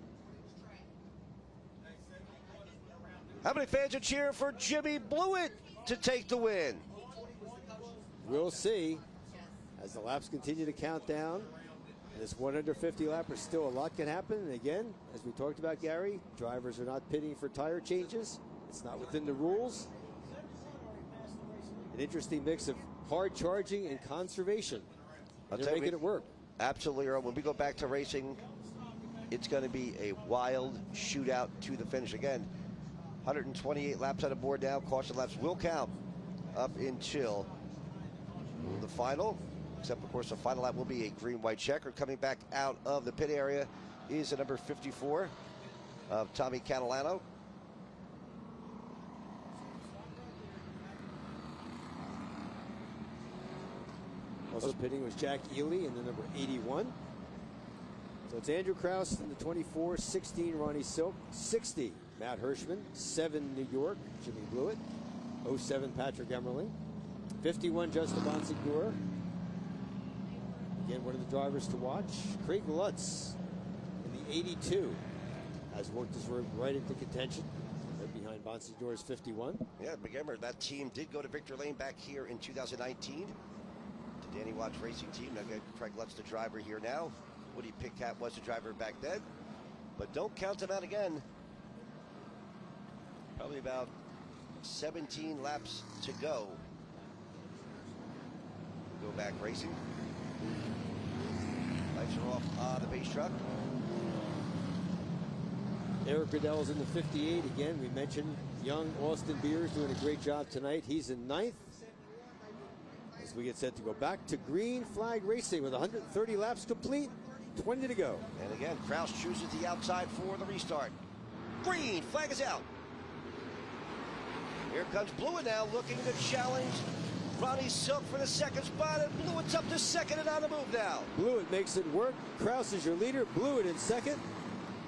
How many fans are cheering for Jimmy Blewett to take the win? We'll see as the laps continue to count down. This 150 lapper, still a lot can happen. And again, as we talked about, Gary, drivers are not pitting for tire changes. It's not within the rules. An interesting mix of hard charging and conservation. They're making it work. Absolutely, Earl. When we go back to racing, it's going to be a wild shootout to the finish. Again, 128 laps on the board now. Caution laps will count up until the final. Except, of course, the final lap will be a green-white checker. Coming back out of the pit area is the number 54 of Tommy Catalano. Also pitting was Jack Ely in the number 81. So it's Andrew Krause in the 24, 16 Ronnie Silk, 60 Matt Hirschman, 7 New York Jimmy Blewett, 07 Patrick Emmerling, 51 Justin Bonsignor. Again, one of the drivers to watch, Craig Lutz in the 82 has worked his way right into contention. Right behind Bonsignor's 51. Yeah, remember that team did go to victory lane back here in 2019. The Danny Watts Racing Team. Now got Craig Lutz, the driver here now. Woody Pitcat was the driver back then. But don't count them out again. Probably about 17 laps to go. Go back racing. Lights are off on the base truck. Eric Goodell's in the 58 again. We mentioned young Austin Beers doing a great job tonight. He's in 9th. As we get set to go back to green flag racing with 130 laps complete, 20 to go. And again, Krause chooses the outside for the restart. Green flag is out. Here comes Blewett now looking to challenge Ronnie Silk for the second spot, and Blewett's up to second and on the move now. Blewett makes it work. Krause is your leader. Blewett in second.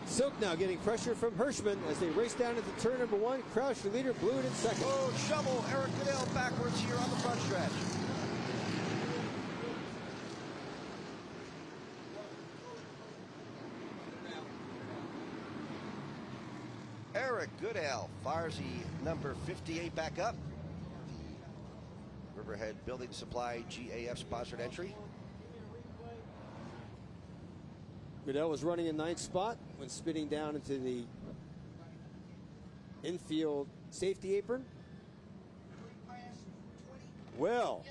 Silk now getting pressure from Hirschman as they race down into turn number 1. Krause your leader. Blewett in second. Oh, trouble. Eric Goodell backwards here on the front stretch. Eric Goodell fires the number 58 back up. Riverhead Building Supply GAF sponsored entry. Goodell was running in 9th spot when spinning down into the infield safety apron. Well,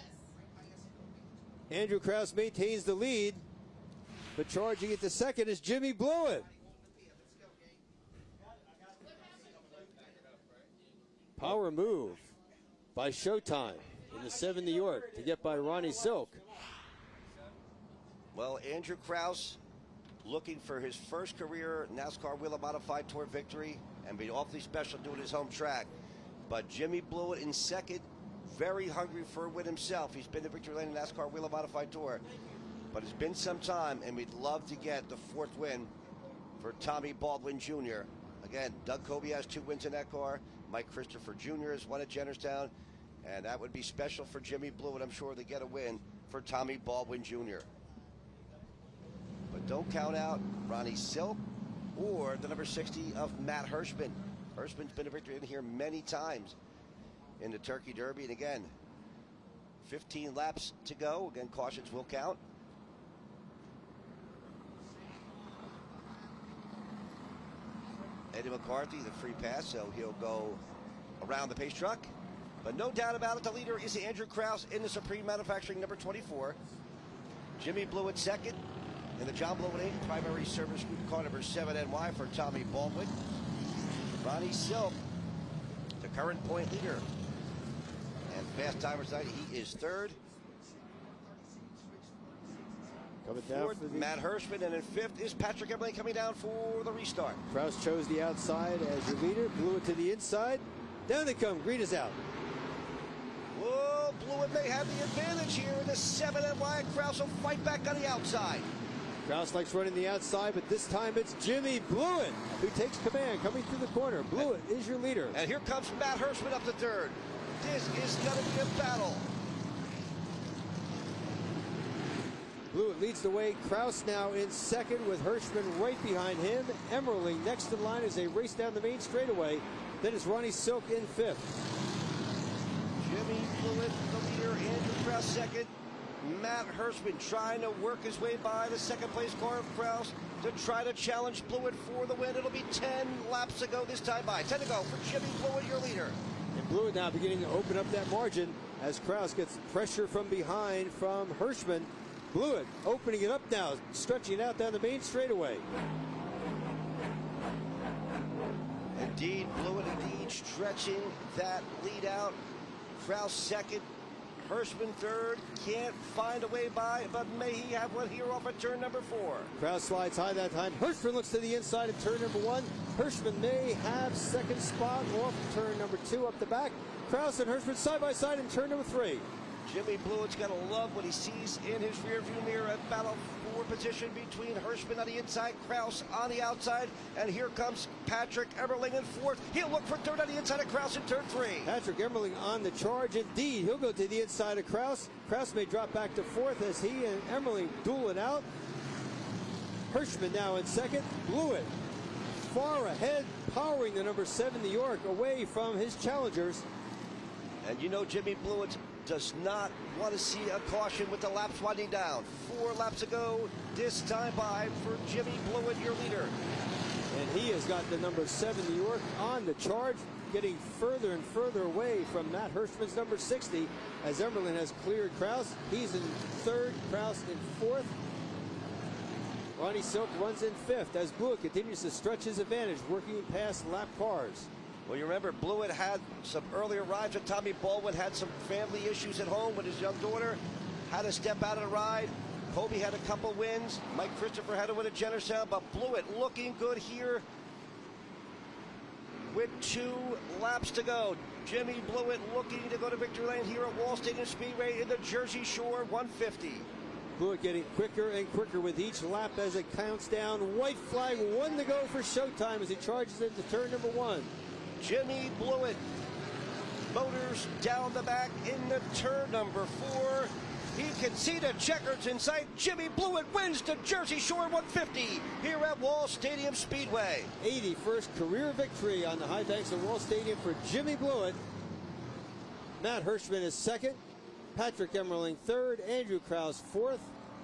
Andrew Krause maintains the lead, but charging it to second is Jimmy Blewett. Power move by Showtime in the 7 New York to get by Ronnie Silk. Well, Andrew Krause looking for his first career NASCAR Whelen Modified Tour victory and be awfully special doing his home track. But Jimmy Blewett in second, very hungry for a win himself. He's been to victory lane in NASCAR Whelen Modified Tour. But it's been some time, and we'd love to get the 4th win for Tommy Baldwin Jr. Again, Doug Kobe has 2 wins in that car. Mike Christopher Jr. has won at Jennerstown. And that would be special for Jimmy Blewett, I'm sure, to get a win for Tommy Baldwin Jr. But don't count out Ronnie Silk or the number 60 of Matt Hirschman. Hirschman's been a victory in here many times in the Turkey Derby. And again, 15 laps to go. Again, cautions will count. Eddie McCarthy, the free pass, so he'll go around the pace truck. But no doubt about it, the leader is Andrew Krause in the Supreme Manufacturing number 24. Jimmy Blewett second in the John Blewett 8 primary service group car number 7NY for Tommy Baldwin. Ronnie Silk, the current point leader. And fast timers tonight, he is 3rd. Coming down 4th, for the Matt Hirschman, and in 5th is Patrick Emmerling coming down for the restart. Krause chose the outside as your leader. Blewett to the inside. Down they come. Green is out. Whoa, Blewett may have the advantage here in the 7NY. Krause will fight back on the outside. Kraus likes running the outside, but this time it's Jimmy Blewett who takes command coming through the corner. Blewett is your leader. And here comes Matt Hirschman up to third. This is going to be a battle. Blewett leads the way. Kraus now in second with Hirschman right behind him. Emmerling next in line as they race down the main straightaway. Then it's Ronnie Silk in fifth. Jimmy Blewett, the leader. Andrew Kraus second. Matt Hirschman trying to work his way by the second place car of Kraus to try to challenge Blewett for the win. It'll be 10 laps to go this time by. 10 to go for Jimmy Blewett, your leader. And Blewett now beginning to open up that margin as Kraus gets pressure from behind from Hirschman. Blewett opening it up now, stretching it out down the main straightaway. Indeed, Blewett indeed stretching that lead out. Kraus second, Hirschman third. Can't find a way by, but may he have one here off of turn number 4. Kraus slides high that time. Hirschman looks to the inside of turn number 1. Hirschman may have second spot off turn number 2 up the back. Kraus and Hirschman side by side in turn number 3. Jimmy Blewett's got to love what he sees in his rearview mirror. A battle for position between Hirschman on the inside, Kraus on the outside, and here comes Patrick Emmerling in fourth. He'll look for third on the inside of Kraus in turn 3. Patrick Emmerling on the charge. Indeed, he'll go to the inside of Kraus. Kraus may drop back to fourth as he and Emmerling duel it out. Hirschman now in second. Blewett far ahead, powering the number 7 New York away from his challengers. And you know Jimmy Blewett does not want to see a caution with the laps winding down. 4 laps ago, this time by for Jimmy Blewett, your leader. And he has got the number 7 New York on the charge, getting further and further away from Matt Hirschman's number 60 as Emmerling has cleared Kraus. He's in third, Kraus in fourth. Ronnie Silk runs in fifth as Blewett continues to stretch his advantage, working past lap cars. Well, you remember Blewett had some earlier rides with Tommy Baldwin, had some family issues at home with his young daughter, had to step out of the ride. Kobe had a couple wins. Mike Christopher had to win at Jennerstown, but Blewett looking good here with 2 laps to go. Jimmy Blewett looking to go to victory lane here at Wall Stadium Speedway in the Jersey Shore 150. Blewett getting quicker and quicker with each lap as it counts down. White flag, 1 to go for showtime as he charges into turn number 1. Jimmy Blewett, motors down the back in the turn number 4. He can see the checkers in sight. Jimmy Blewett wins the Jersey Shore 150 here at Wall Stadium Speedway. 81st career victory on the high banks of Wall Stadium for Jimmy Blewett. Matt Hirschman is second. Patrick Emmerling third. Andrew Kraus fourth.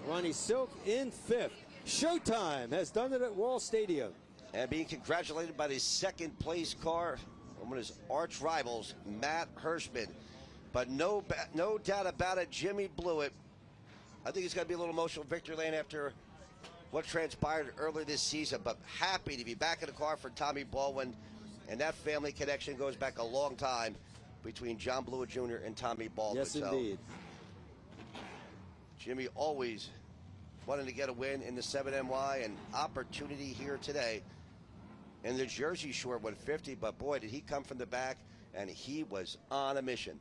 Ronnie Silk in fifth. Showtime has done it at Wall Stadium. And being congratulated by his second place car, one of his arch rivals, Matt Hirschman. But no doubt about it, Jimmy Blewett, I think he's going to be a little emotional victory lane after what transpired earlier this season, but happy to be back in the car for Tommy Baldwin. And that family connection goes back a long time between John Blewett Jr. and Tommy Baldwin. Yes, indeed. Jimmy always wanting to get a win in the 7NY, and opportunity here today in the Jersey Shore 150, but boy, did he come from the back, and he was on a mission.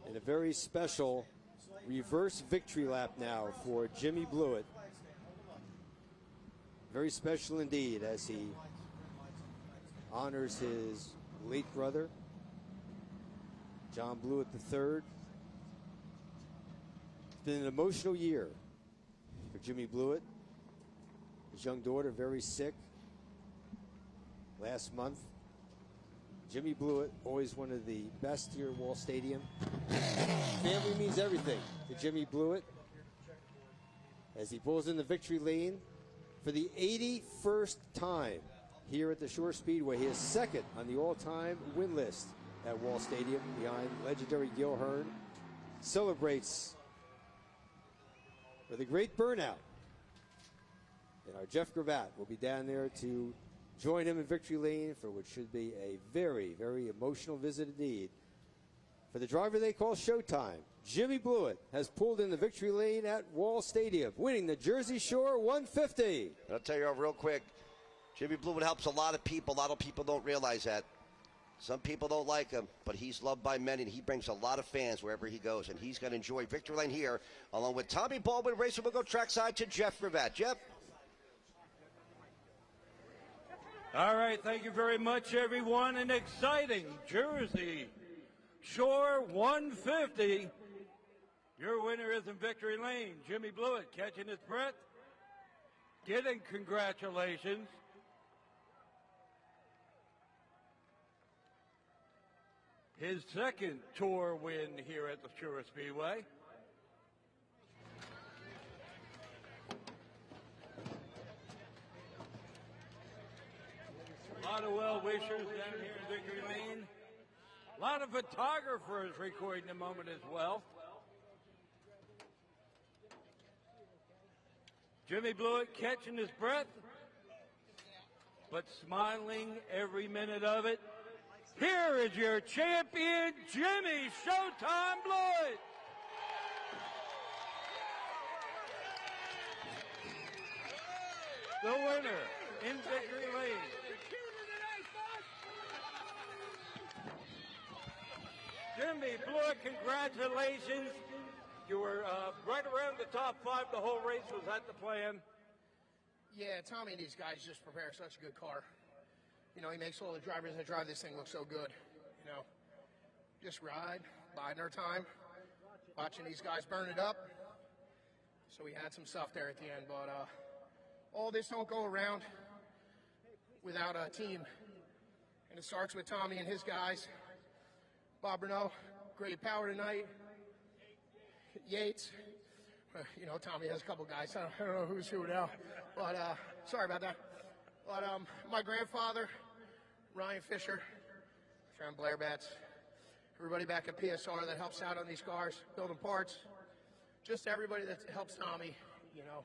And a very special reverse victory lap now for Jimmy Blewett. Very special indeed as he honors his late brother, John Blewett III. It's been an emotional year for Jimmy Blewett. His young daughter very sick last month. Jimmy Blewett, always one of the best here at Wall Stadium. Family means everything to Jimmy Blewett as he pulls in the victory lane for the 81st time here at the Shore Speedway. He is second on the all-time win list at Wall Stadium behind legendary Gil Hearn. Celebrates with a great burnout. And our Jeff Gravatt will be down there to join him in victory lane for what should be a very, very emotional visit indeed. For the driver they call Showtime, Jimmy Blewett has pulled in the victory lane at Wall Stadium, winning the Jersey Shore 150. I'll tell you real quick, Jimmy Blewett helps a lot of people. A lot of people don't realize that. Some people don't like him, but he's loved by many, and he brings a lot of fans wherever he goes, and he's going to enjoy victory lane here, along with Tommy Baldwin. Racing will go trackside to Jeff Gravatt. Jeff? All right, thank you very much, everyone. An exciting Jersey Shore 150. Your winner is in victory lane. Jimmy Blewett catching his breath, getting congratulations. His second tour win here at the Shore Speedway. A lot of well-wishers down here in Victory Lane. A lot of photographers recording the moment as well. Jimmy Blewett catching his breath, but smiling every minute of it. Here is your champion, Jimmy Showtime Blewett. The winner in Victory Lane. Jimmy Blewett, congratulations. You were right around the top 5 the whole race. Was that the plan? Yeah, Tommy and these guys just prepare such a good car. You know, he makes all the drivers that drive this thing look so good. You know, just ride, biding our time, watching these guys burn it up. So we had some stuff there at the end, but all this don't go around without a team. And it starts with Tommy and his guys. Bob Renault, great power tonight. Yates, you know, Tommy has a couple guys. I don't know who's who now, but sorry about that. But my grandfather, Ryan Fisher, friend Blair Betts, everybody back at PSR that helps out on these cars, building parts, just everybody that helps Tommy, you know,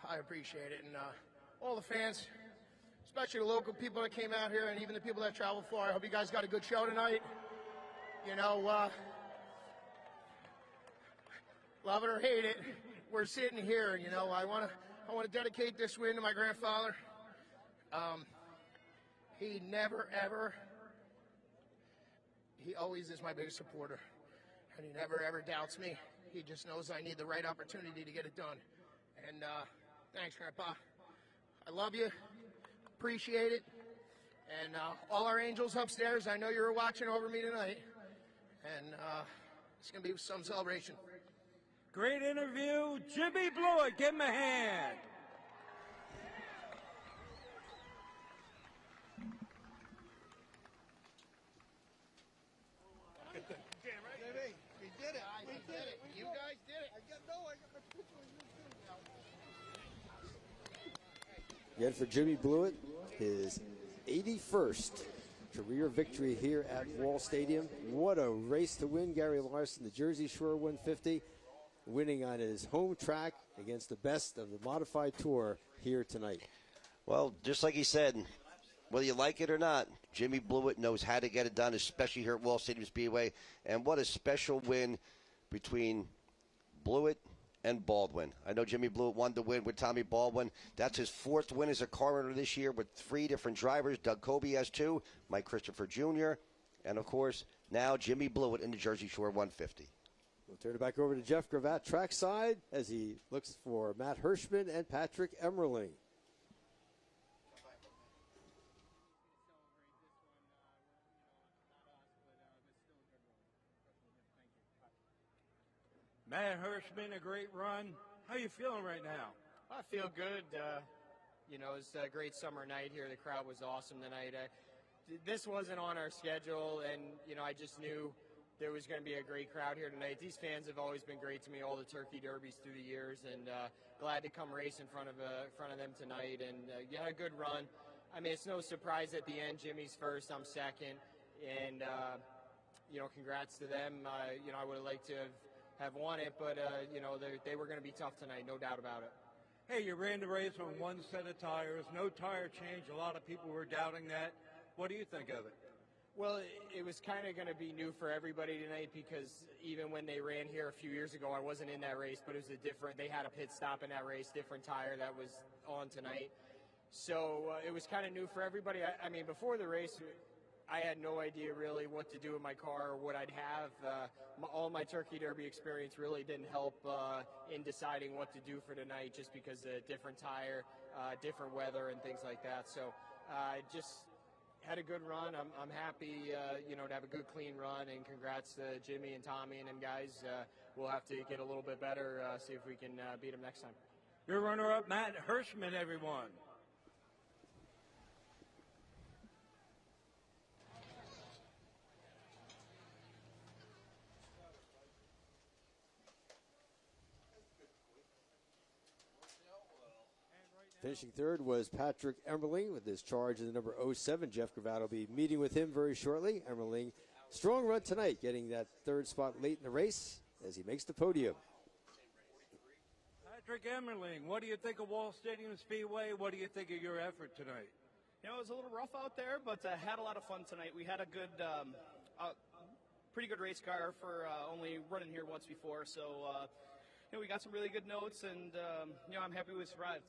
I appreciate it. And all the fans, especially the local people that came out here and even the people that traveled far, I hope you guys got a good show tonight. You know, love it or hate it, we're sitting here. You know, I want to dedicate this win to my grandfather. He never ever. He always is my biggest supporter, and he never ever doubts me. He just knows I need the right opportunity to get it done. And thanks, Grandpa. I love you. Appreciate it. And all our angels upstairs, I know you were watching over me tonight. And it's going to be some celebration. Great interview. Jimmy Blewett, give him a hand. Jimmy, we did it. We did it. You guys did it. I got my picture of you too. Again for Jimmy Blewett, his 81st career victory here at Wall Stadium. What a race to win, Gary Larson, the Jersey Shore 150, winning on his home track against the best of the modified tour here tonight. Well, just like he said, whether you like it or not, Jimmy Blewett knows how to get it done, especially here at Wall Stadium Speedway. And what a special win between Blewett and Baldwin. I know Jimmy Blewett won the win with Tommy Baldwin. That's his 4th win as a car owner this year with 3 different drivers. Doug Kobe has 2, Mike Christopher Jr., and, of course, now Jimmy Blewett in the Jersey Shore 150. We'll turn it back over to Jeff Gravatt trackside as he looks for Matt Hirschman and Patrick Emmerling. Matt Hirschman, a great run. How you feeling right now? I feel good. You know, it's a great summer night here. The crowd was awesome tonight. This wasn't on our schedule, and, you know, I just knew there was going to be a great crowd here tonight. These fans have always been great to me, all the Turkey Derbies through the years, and glad to come race in front of them tonight. And you had a good run. I mean, it's no surprise at the end. Jimmy's first, I'm second, and you know, congrats to them. You know, I would have liked to have won it, but you know, they were going to be tough tonight, no doubt about it. Hey, you ran the race on 1 set of tires, no tire change. A lot of people were doubting that. What do you think of it? Well, it was kind of going to be new for everybody tonight because even when they ran here a few years ago, I wasn't in that race, but it was they had a pit stop in that race, different tire that was on tonight. So it was kind of new for everybody. I mean, before the race, I had no idea really what to do with my car or what I'd have. All my Turkey Derby experience really didn't help in deciding what to do for tonight just because of different tire, different weather and things like that. So Just had a good run. I'm happy, to have a good, clean run, and congrats to Jimmy and Tommy and them guys. We'll have to get a little bit better, see if we can beat them next time. Your runner-up, Matt Hirschman, everyone. Finishing third was Patrick Emmerling with his charge in the number 07. Jeff Gravatt will be meeting with him very shortly. Emmerling, strong run tonight, getting that third spot late in the race as he makes the podium. Patrick Emmerling, what do you think of Wall Stadium Speedway? What do you think of your effort tonight? It was a little rough out there, but had a lot of fun tonight. We had a good, pretty good race car for only running here once before. So, we got some really good notes, and, I'm happy we survived.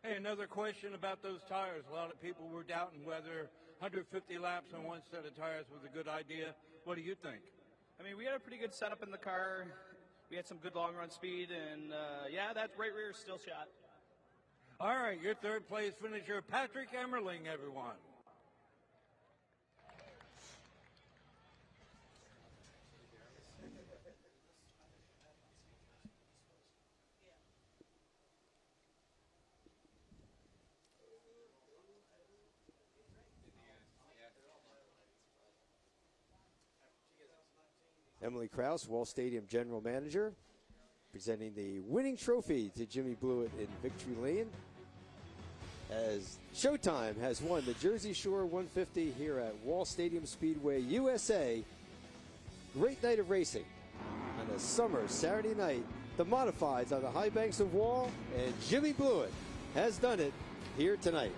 Hey, another question about those tires. A lot of people were doubting whether 150 laps on one set of tires was a good idea. What do you think? We had a pretty good setup in the car. We had some good long run speed, and that right rear is still shot. All right, your third place finisher, Patrick Emmerling, everyone. Emily Kraus, Wall Stadium General Manager, presenting the winning trophy to Jimmy Blewett in Victory Lane, as Showtime has won the Jersey Shore 150 here at Wall Stadium Speedway, USA. Great night of racing on a summer Saturday night. The modifieds on the high banks of Wall, and Jimmy Blewett has done it here tonight.